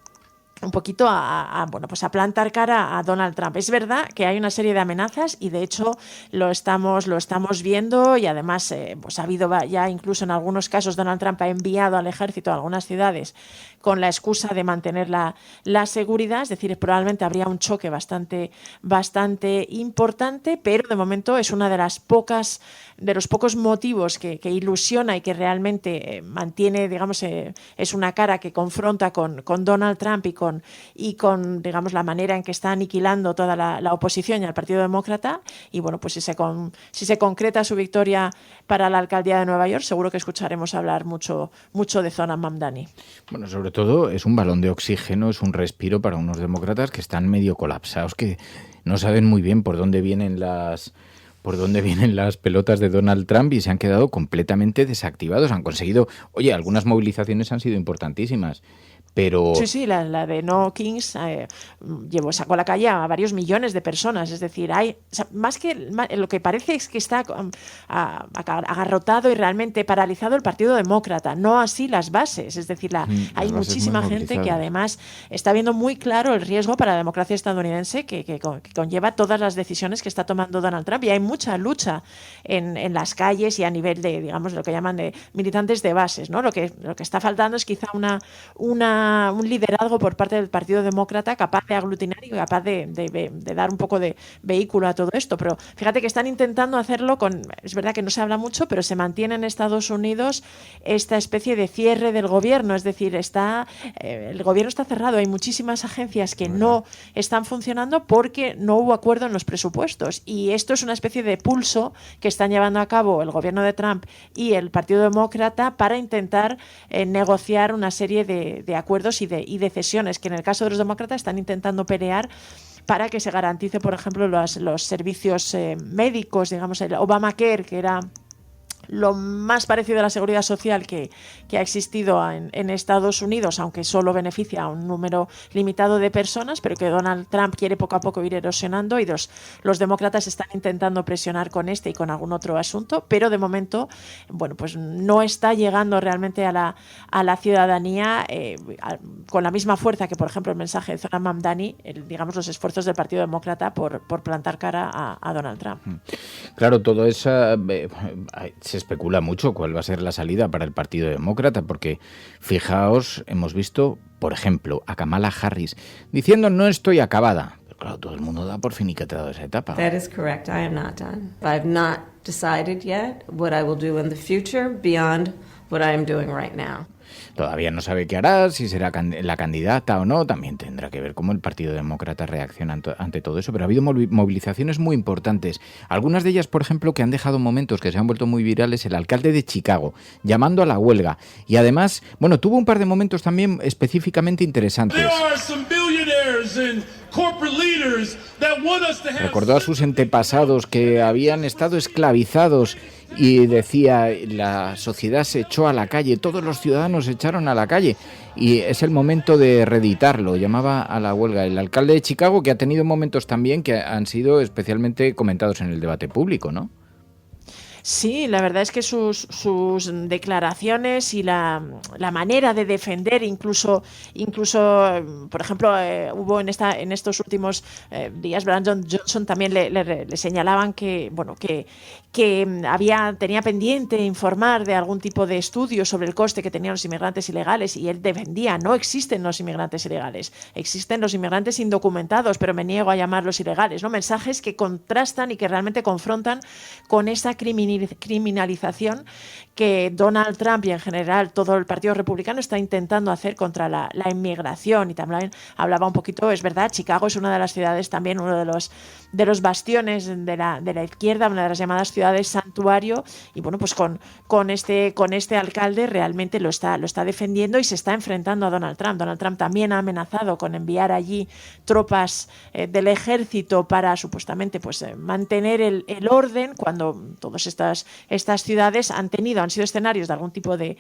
Speaker 24: un poquito a plantar cara a Donald Trump. Es verdad que hay una serie de amenazas, y de hecho lo estamos viendo, y además pues ha habido ya, incluso en algunos casos, Donald Trump ha enviado al ejército a algunas ciudades con la excusa de mantener la seguridad, es decir, probablemente habría un choque bastante importante, pero de momento es una de los pocos motivos que ilusiona y que realmente mantiene, digamos, es una cara que confronta con Donald Trump y con digamos, la manera en que está aniquilando toda la oposición y al Partido Demócrata. Y bueno, pues si se concreta su victoria para la alcaldía de Nueva York, seguro que escucharemos hablar mucho de Zohran Mamdani.
Speaker 16: Bueno, sobre todo es un balón de oxígeno, es un respiro para unos demócratas que están medio colapsados, que no saben muy bien por dónde vienen las pelotas de Donald Trump, y se han quedado completamente desactivados. Han conseguido, algunas movilizaciones han sido importantísimas, pero...
Speaker 24: Sí, la de No Kings sacó a la calle a varios millones de personas. Es decir, lo que parece es que está agarrotado y realmente paralizado el Partido Demócrata, no así las bases. Es decir, hay muchísima gente que además está viendo muy claro el riesgo para la democracia estadounidense que conlleva todas las decisiones que está tomando Donald Trump, y hay mucha lucha en las calles y a nivel de, digamos, lo que llaman de militantes de bases, ¿no? Lo que está faltando es quizá un liderazgo por parte del Partido Demócrata capaz de aglutinar y capaz de dar un poco de vehículo a todo esto. Pero fíjate que están intentando hacerlo es verdad que no se habla mucho, pero se mantiene en Estados Unidos esta especie de cierre del gobierno. Es decir, el gobierno está cerrado, hay muchísimas agencias que no están funcionando porque no hubo acuerdo en los presupuestos, y esto es una especie de pulso que están llevando a cabo el gobierno de Trump y el Partido Demócrata para intentar negociar una serie de acuerdos y de cesiones, que en el caso de los demócratas están intentando pelear para que se garantice, por ejemplo, los servicios médicos, digamos, el Obamacare, que era lo más parecido a la seguridad social que ha existido en Estados Unidos, aunque solo beneficia a un número limitado de personas, pero que Donald Trump quiere poco a poco ir erosionando, y los demócratas están intentando presionar con este y con algún otro asunto, pero de momento, bueno, pues no está llegando realmente a la ciudadanía con la misma fuerza que, por ejemplo, el mensaje de Zohran Mamdani, digamos, los esfuerzos del Partido Demócrata por plantar cara a Donald Trump.
Speaker 16: Claro, todo eso se especula mucho cuál va a ser la salida para el Partido Demócrata, porque fijaos, hemos visto, por ejemplo, a Kamala Harris diciendo no estoy acabada. Pero claro, todo el mundo da por finiquitado esa etapa.
Speaker 2: That is correct. I am not done. I've not decided yet what I will do in the future beyond what I am doing right now.
Speaker 16: Todavía no sabe qué hará, si será la candidata o no. También tendrá que ver cómo el Partido Demócrata reacciona ante todo eso. Pero ha habido movilizaciones muy importantes. Algunas de ellas, por ejemplo, que han dejado momentos que se han vuelto muy virales. El alcalde de Chicago, llamando a la huelga. Y además, bueno, tuvo un par de momentos también específicamente interesantes. Recordó a sus antepasados que habían estado esclavizados y decía, la sociedad se echó a la calle, todos los ciudadanos se echaron a la calle y es el momento de reeditarlo. Llamaba a la huelga el alcalde de Chicago, que ha tenido momentos también que han sido especialmente comentados en el debate público, ¿no?
Speaker 24: Sí, la verdad es que sus declaraciones y la manera de defender, incluso por ejemplo, hubo en estos últimos días, Brandon Johnson también le señalaban que tenía pendiente informar de algún tipo de estudio sobre el coste que tenían los inmigrantes ilegales, y él defendía, no existen los inmigrantes ilegales, existen los inmigrantes indocumentados, pero me niego a llamarlos ilegales, ¿no? Mensajes que contrastan y que realmente confrontan con esa criminalización que Donald Trump y en general todo el Partido Republicano está intentando hacer contra la inmigración. Y también hablaba un poquito, es verdad, Chicago es una de las ciudades, también uno de los bastiones de la izquierda, una de las llamadas ciudades santuario, y bueno, pues con este alcalde realmente lo está defendiendo y se está enfrentando a Donald Trump. Donald Trump también ha amenazado con enviar allí tropas del ejército para supuestamente mantener el orden, cuando todas estas ciudades han sido escenarios de algún tipo de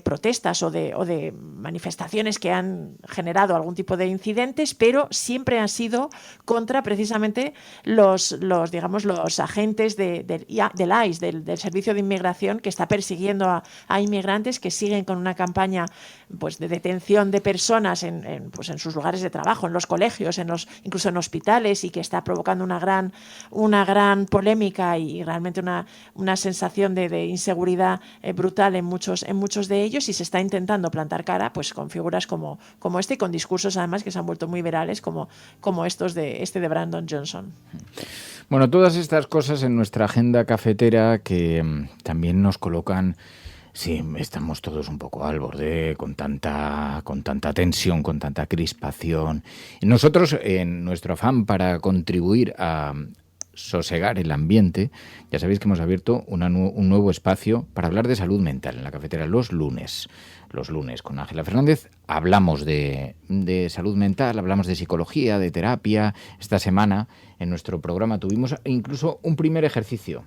Speaker 24: protestas o de manifestaciones que han generado algún tipo de incidentes, pero siempre han sido contra precisamente los agentes del ICE, del Servicio de Inmigración, que está persiguiendo a inmigrantes que siguen con una campaña de detención de personas en sus lugares de trabajo, en los colegios, incluso en hospitales, y que está provocando una gran polémica y realmente una sensación de inseguridad brutal en muchos de ellos, y se está intentando plantar cara con figuras como este, y con discursos además que se han vuelto muy virales como estos de Brandon Johnson.
Speaker 16: Bueno, todas estas cosas en nuestra agenda cafetera que también nos colocan. Sí, estamos todos un poco al borde, con tanta tensión, con tanta crispación. Y nosotros, en nuestro afán para contribuir a sosegar el ambiente, ya sabéis que hemos abierto un nuevo espacio para hablar de salud mental en la cafetera los lunes. Los lunes con Ángela Fernández hablamos de salud mental, hablamos de psicología, de terapia. Esta semana en nuestro programa tuvimos incluso un primer ejercicio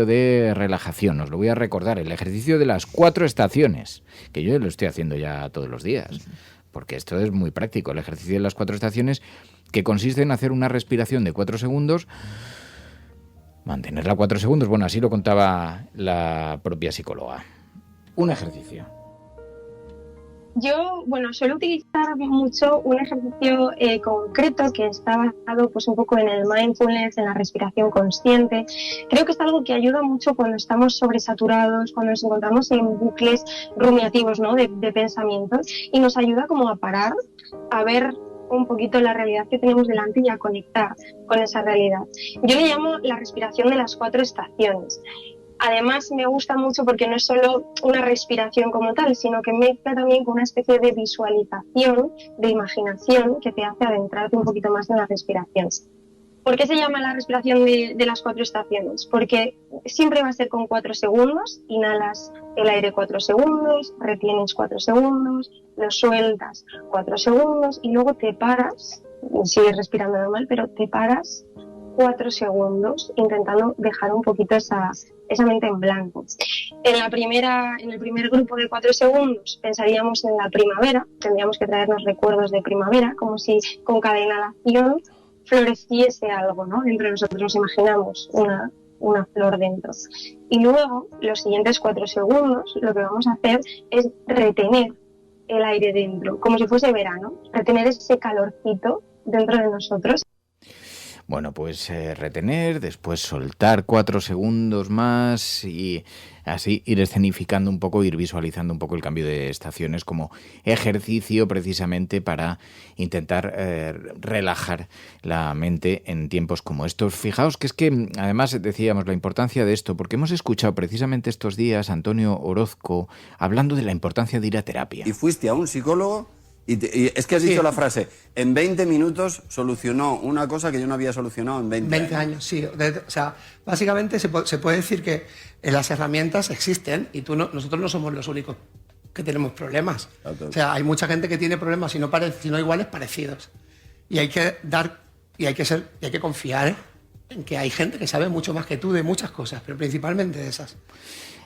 Speaker 16: de relajación. Os lo voy a recordar, el ejercicio de las 4 estaciones, que yo lo estoy haciendo ya todos los días, porque esto es muy práctico. El ejercicio de las 4 estaciones, que consiste en hacer una respiración de 4 segundos, mantenerla 4 segundos, bueno, así lo contaba la propia psicóloga. Un ejercicio.
Speaker 4: Yo, suelo utilizar mucho un ejercicio concreto que está basado un poco en el mindfulness, en la respiración consciente. Creo que es algo que ayuda mucho cuando estamos sobresaturados, cuando nos encontramos en bucles rumiativos, ¿no? de pensamientos, y nos ayuda como a parar, a ver un poquito la realidad que tenemos delante y a conectar con esa realidad. Yo le llamo la respiración de las 4 estaciones. Además me gusta mucho porque no es solo una respiración como tal, sino que mezcla también con una especie de visualización, de imaginación, que te hace adentrarte un poquito más en la respiración. ¿Por qué se llama la respiración de las 4 estaciones? Porque siempre va a ser con 4 segundos, inhalas el aire 4 segundos, retienes 4 segundos, lo sueltas 4 segundos y luego te paras, sigues respirando normal, pero te paras 4 segundos intentando dejar un poquito esa mente en blanco. En el primer grupo de 4 segundos pensaríamos en la primavera, tendríamos que traernos recuerdos de primavera, como si con cada inhalación floreciese algo, ¿no? Dentro de nosotros nos imaginamos una flor dentro. Y luego, los siguientes 4 segundos, lo que vamos a hacer es retener el aire dentro, como si fuese verano, retener ese calorcito dentro de nosotros.
Speaker 16: Bueno, pues retener, después soltar 4 segundos más y así ir escenificando un poco, ir visualizando un poco el cambio de estaciones como ejercicio precisamente para intentar relajar la mente en tiempos como estos. Fijaos que es que, además, decíamos la importancia de esto, porque hemos escuchado precisamente estos días a Antonio Orozco hablando de la importancia de ir a terapia.
Speaker 5: Y fuiste a un psicólogo y es que has dicho la frase, en 20 minutos solucionó una cosa que yo no había solucionado en 20 años.
Speaker 6: Sí. O sea, básicamente se puede decir que las herramientas existen y nosotros no somos los únicos que tenemos problemas. O sea, hay mucha gente que tiene problemas, si no iguales, parecidos. Y hay que confiar en que hay gente que sabe mucho más que tú de muchas cosas, pero principalmente de esas.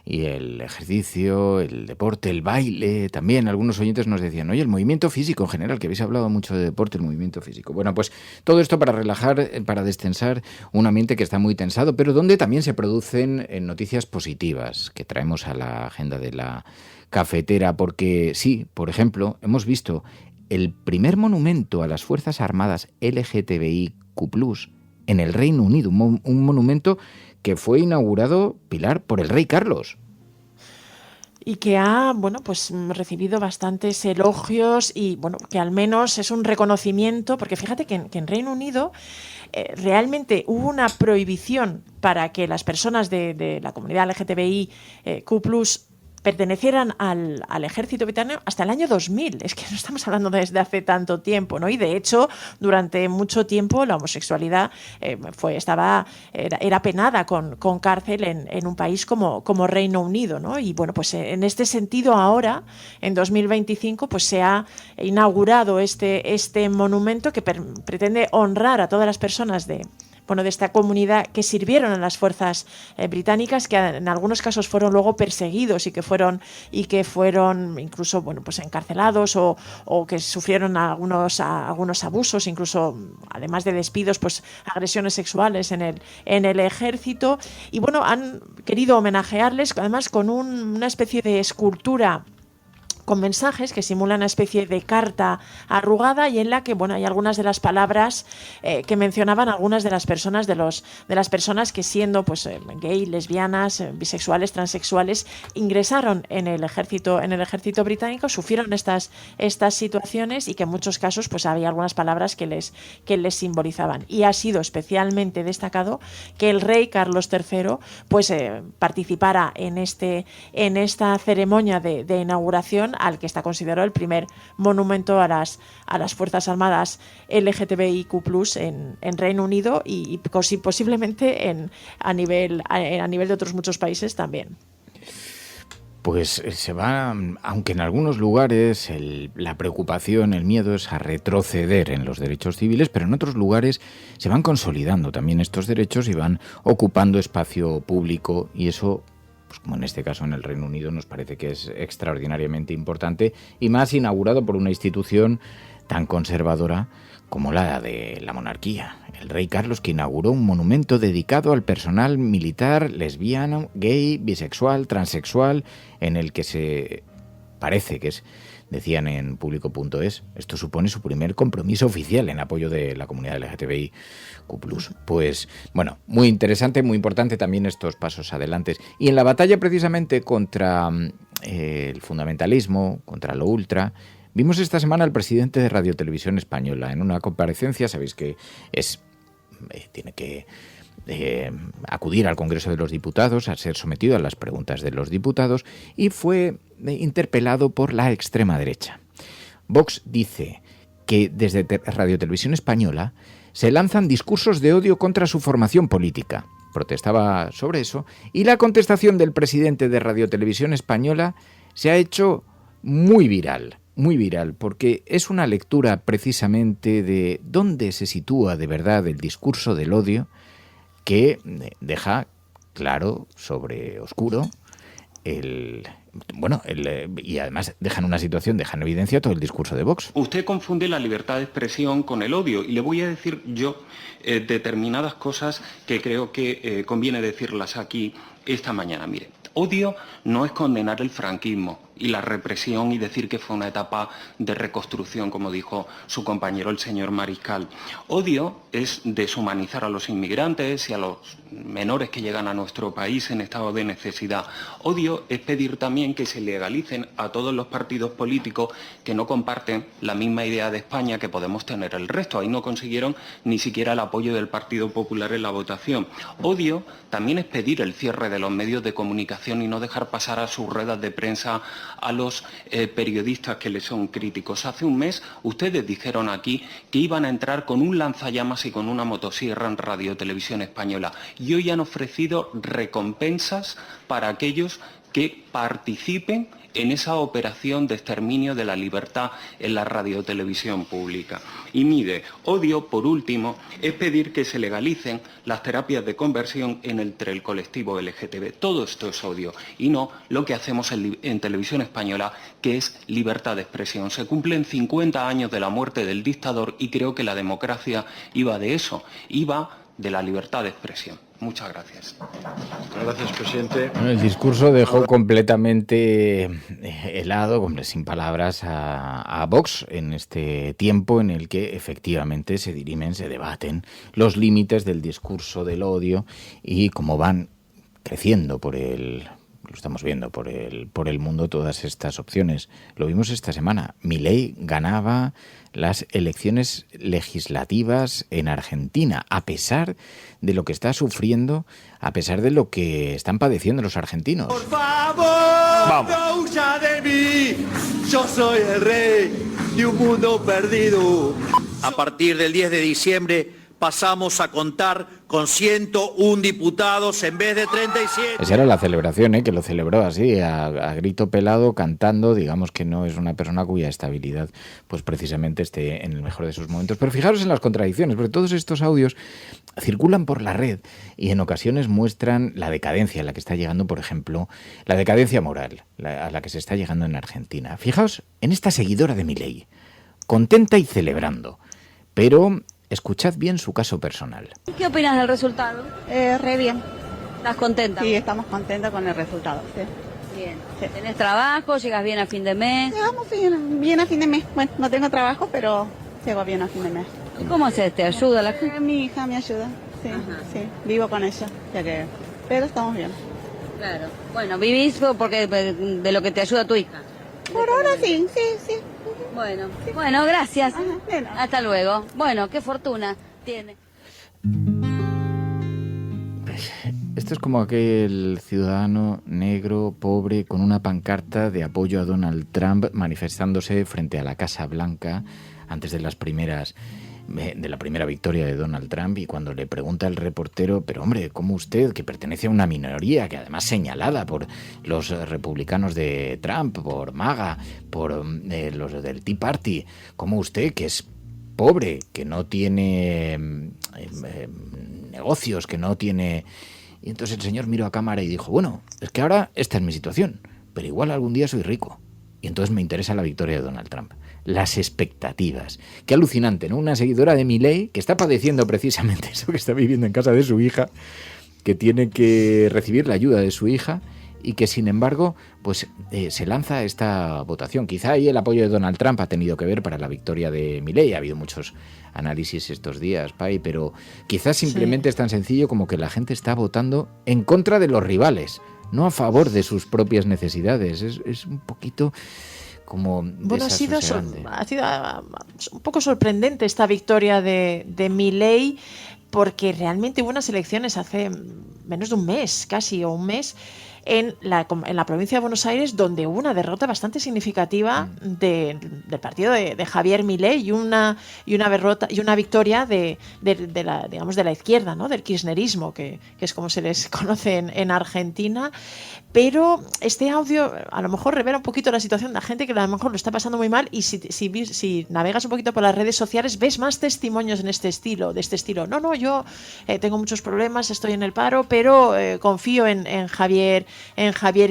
Speaker 16: Y el ejercicio, el deporte, el baile, también algunos oyentes nos decían, oye, el movimiento físico en general, que habéis hablado mucho de deporte, el movimiento físico. Bueno, pues todo esto para relajar, para destensar un ambiente que está muy tensado, pero donde también se producen noticias positivas que traemos a la agenda de la cafetera, porque sí, por ejemplo, hemos visto el primer monumento a las Fuerzas Armadas LGTBIQ+, en el Reino Unido, un monumento que fue inaugurado, Pilar, por el rey Carlos.
Speaker 24: Y que ha, pues recibido bastantes elogios y, que al menos es un reconocimiento, porque fíjate que en Reino Unido realmente hubo una prohibición para que las personas de la comunidad LGTBIQ+, pertenecieran al ejército británico hasta el año 2000. Es que no estamos hablando desde hace tanto tiempo, ¿no? Y de hecho, durante mucho tiempo la homosexualidad era penada con cárcel en un país como Reino Unido, ¿no? Y pues en este sentido ahora, en 2025, pues se ha inaugurado este monumento que pretende honrar a todas las personas de esta comunidad que sirvieron en las fuerzas británicas, que en algunos casos fueron luego perseguidos y que fueron incluso encarcelados o que sufrieron algunos abusos, incluso además de despidos, agresiones sexuales en el ejército. Y han querido homenajearles además con una especie de escultura con mensajes que simulan una especie de carta arrugada y en la que hay algunas de las palabras que mencionaban algunas de las personas que siendo gay, lesbianas, bisexuales, transexuales, ingresaron en el ejército británico, sufrieron estas situaciones y que en muchos casos hay algunas palabras que les simbolizaban. Y ha sido especialmente destacado que el rey Carlos III participara en esta ceremonia de inauguración al que está considerado el primer monumento a las Fuerzas Armadas LGTBIQ+ en Reino Unido y posiblemente a nivel de otros muchos países también.
Speaker 16: Pues se va, aunque en algunos lugares la preocupación, el miedo es a retroceder en los derechos civiles, pero en otros lugares se van consolidando también estos derechos y van ocupando espacio público y eso, como en este caso en el Reino Unido, nos parece que es extraordinariamente importante y más inaugurado por una institución tan conservadora como la de la monarquía. El rey Carlos, que inauguró un monumento dedicado al personal militar, lesbiano, gay, bisexual, transexual, en el que se parece que es, decían en público.es, esto supone su primer compromiso oficial en apoyo de la comunidad LGTBIQ+. Pues, muy interesante, muy importante también estos pasos adelante. Y en la batalla precisamente contra el fundamentalismo, contra lo ultra, vimos esta semana al presidente de Radio Televisión Española en una comparecencia, sabéis que tiene que acudir al Congreso de los Diputados, a ser sometido a las preguntas de los diputados, y fue interpelado por la extrema derecha. Vox dice que desde Radio Televisión Española se lanzan discursos de odio contra su formación política. Protestaba sobre eso y la contestación del presidente de Radio Televisión Española se ha hecho muy viral muy viral, porque es una lectura precisamente de dónde se sitúa de verdad el discurso del odio, que deja claro sobre oscuro y además dejan una situación, dejan en evidencia todo el discurso de Vox.
Speaker 7: Usted confunde la libertad de expresión con el odio, y le voy a decir yo determinadas cosas que creo que conviene decirlas aquí esta mañana. Mire, odio no es condenar el franquismo y la represión y decir que fue una etapa de reconstrucción, como dijo su compañero el señor Mariscal. Odio es deshumanizar a los inmigrantes y a los menores que llegan a nuestro país en estado de necesidad. Odio es pedir también que se legalicen a todos los partidos políticos que no comparten la misma idea de España que podemos tener el resto. Ahí no consiguieron ni siquiera el apoyo del Partido Popular en la votación. Odio también es pedir el cierre de los medios de comunicación y no dejar pasar a sus ruedas de prensa a los periodistas que les son críticos. Hace un mes ustedes dijeron aquí que iban a entrar con un lanzallamas y con una motosierra en Radio Televisión Española, y hoy han ofrecido recompensas para aquellos que participen en esa operación de exterminio de la libertad en la radiotelevisión pública. Y mire, odio, por último, es pedir que se legalicen las terapias de conversión entre el colectivo LGTB. Todo esto es odio, y no lo que hacemos en Televisión Española, que es libertad de expresión. Se cumplen 50 años de la muerte del dictador, y creo que la democracia iba de eso, iba de la libertad de expresión. Muchas gracias.
Speaker 10: Gracias, presidente.
Speaker 16: Bueno, el discurso dejó completamente helado, sin palabras, a Vox en este tiempo en el que efectivamente se dirimen, se debaten los límites del discurso del odio y cómo van creciendo lo estamos viendo por el mundo todas estas opciones. Lo vimos esta semana. Milei ganaba las elecciones legislativas en Argentina, a pesar de lo que está sufriendo, a pesar de lo que están padeciendo los argentinos.
Speaker 8: Por favor, no huya de mí. Yo soy el rey de un mundo perdido. A partir del 10 de diciembre pasamos a contar con 101 diputados en vez de 37.
Speaker 16: Esa era la celebración, que lo celebró así, a grito pelado, cantando. Digamos que no es una persona cuya estabilidad, pues precisamente esté en el mejor de sus momentos. Pero fijaros en las contradicciones, porque todos estos audios circulan por la red y en ocasiones muestran la decadencia a la que está llegando, por ejemplo, la decadencia moral a la que se está llegando en Argentina. Fijaos en esta seguidora de Milei, contenta y celebrando, pero escuchad bien su caso personal.
Speaker 9: ¿Qué opinas del resultado?
Speaker 11: Re bien.
Speaker 9: ¿Estás contenta?
Speaker 11: Sí, estamos contentos con el resultado. Sí.
Speaker 9: Bien. Sí. ¿Tenés trabajo? ¿Llegas bien a fin de mes?
Speaker 11: Llegamos bien a fin de mes. Bueno, no tengo trabajo, pero llego bien a fin de mes.
Speaker 9: ¿Y cómo haces? ¿Te ayuda la gente?
Speaker 11: Mi hija me ayuda. Sí, sí. Vivo con ella, pero estamos bien.
Speaker 9: Claro. Bueno, ¿vivís porque de lo que te ayuda tu hija?
Speaker 11: Por ahora sí.
Speaker 9: Bueno, gracias. Hasta luego. Bueno, qué fortuna tiene.
Speaker 16: Esto es como aquel ciudadano negro, pobre, con una pancarta de apoyo a Donald Trump manifestándose frente a la Casa Blanca antes de la primera victoria de Donald Trump, y cuando le pregunta el reportero, pero hombre, ¿cómo usted, que pertenece a una minoría, que además señalada por los republicanos de Trump, por MAGA, por los del Tea Party, cómo usted, que es pobre, que no tiene negocios, que no tiene... Y entonces el señor miró a cámara y dijo, bueno, es que ahora esta es mi situación, pero igual algún día soy rico, y entonces me interesa la victoria de Donald Trump. Las expectativas. Qué alucinante, ¿no? Una seguidora de Milei que está padeciendo precisamente eso, que está viviendo en casa de su hija, que tiene que recibir la ayuda de su hija y que, sin embargo, pues se lanza a esta votación. Quizá ahí el apoyo de Donald Trump ha tenido que ver para la victoria de Milei. Ha habido muchos análisis estos días, Pai, pero quizás simplemente es tan sencillo como que la gente está votando en contra de los rivales, no a favor de sus propias necesidades. Es un poquito...
Speaker 24: Bueno, ha sido un poco sorprendente esta victoria de Milei, porque realmente hubo unas elecciones hace menos de un mes, casi, o un mes, en la provincia de Buenos Aires, donde hubo una derrota bastante significativa del partido de Javier Milei y una victoria de la izquierda, ¿no? Del kirchnerismo, que es como se les conoce en Argentina. Pero este audio a lo mejor revela un poquito la situación de la gente que a lo mejor lo está pasando muy mal, y si navegas un poquito por las redes sociales ves más testimonios de este estilo. No, yo tengo muchos problemas, estoy en el paro, pero confío en Javier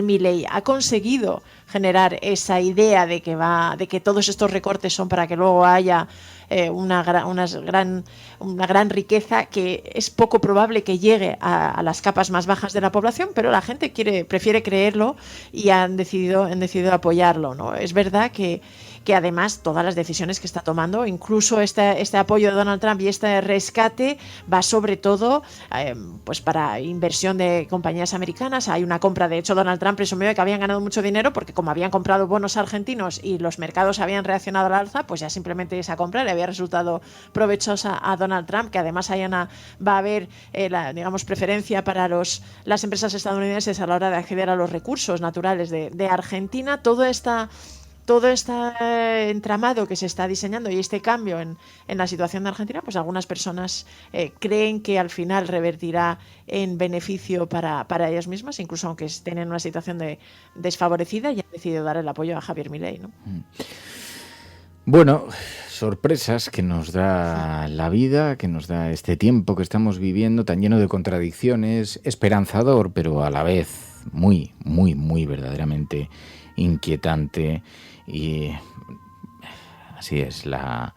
Speaker 24: Milei. Ha conseguido generar esa idea de que todos estos recortes son para que luego haya una gran riqueza que es poco probable que llegue a las capas más bajas de la población, pero la gente prefiere creerlo y han decidido apoyarlo, ¿no? Es verdad que además todas las decisiones que está tomando, incluso este apoyo de Donald Trump y este rescate, va sobre todo pues para inversión de compañías americanas. Hay una compra, de hecho Donald Trump presumió de que habían ganado mucho dinero porque como habían comprado bonos argentinos y los mercados habían reaccionado al alza, pues ya simplemente esa compra le había resultado provechosa a Donald Trump, que además va a haber preferencia para las empresas estadounidenses a la hora de acceder a los recursos naturales de Argentina. Todo este entramado que se está diseñando y este cambio en la situación de Argentina, pues algunas personas creen que al final revertirá en beneficio para ellas mismas, incluso aunque estén en una situación desfavorecida, y han decidido dar el apoyo a Javier Milei, ¿no?
Speaker 16: Bueno, sorpresas que nos da la vida, que nos da este tiempo que estamos viviendo, tan lleno de contradicciones, esperanzador, pero a la vez muy, muy, muy verdaderamente inquietante. Y así es la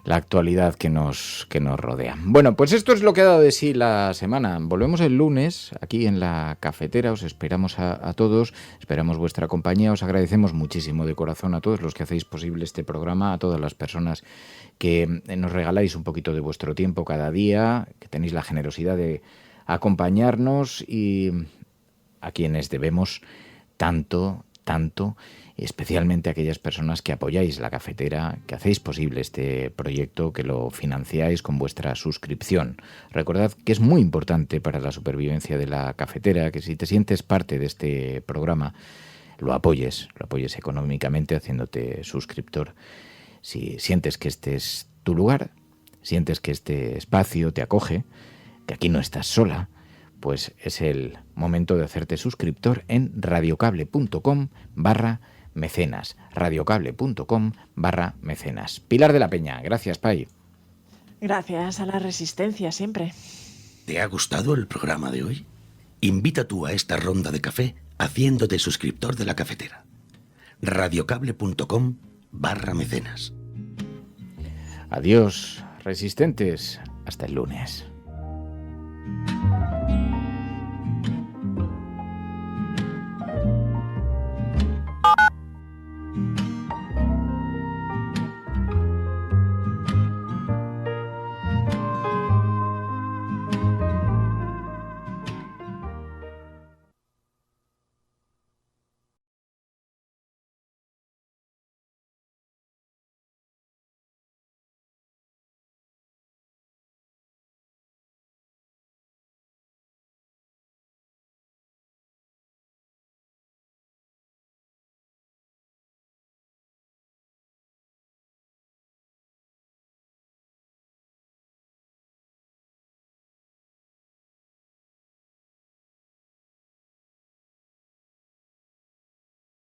Speaker 16: actualidad que nos rodea. Bueno, pues esto es lo que ha dado de sí la semana. Volvemos el lunes aquí en La Cafetera. Os esperamos a todos, esperamos vuestra compañía. Os agradecemos muchísimo de corazón a todos los que hacéis posible este programa, a todas las personas que nos regaláis un poquito de vuestro tiempo cada día, que tenéis la generosidad de acompañarnos, y a quienes debemos tanto, especialmente a aquellas personas que apoyáis La Cafetera, que hacéis posible este proyecto, que lo financiáis con vuestra suscripción. Recordad que es muy importante para la supervivencia de La Cafetera que si te sientes parte de este programa, lo apoyes económicamente haciéndote suscriptor. Si sientes que este es tu lugar, sientes que este espacio te acoge, que aquí no estás sola, pues es el momento de hacerte suscriptor en radiocable.com/mecenas. radiocable.com/mecenas. Pilar de la Peña, gracias, Pai.
Speaker 24: Gracias a la resistencia siempre.
Speaker 12: ¿Te ha gustado el programa de hoy? Invita tú a esta ronda de café haciéndote suscriptor de La Cafetera. radiocable.com/mecenas.
Speaker 16: Adiós, resistentes. Hasta el lunes.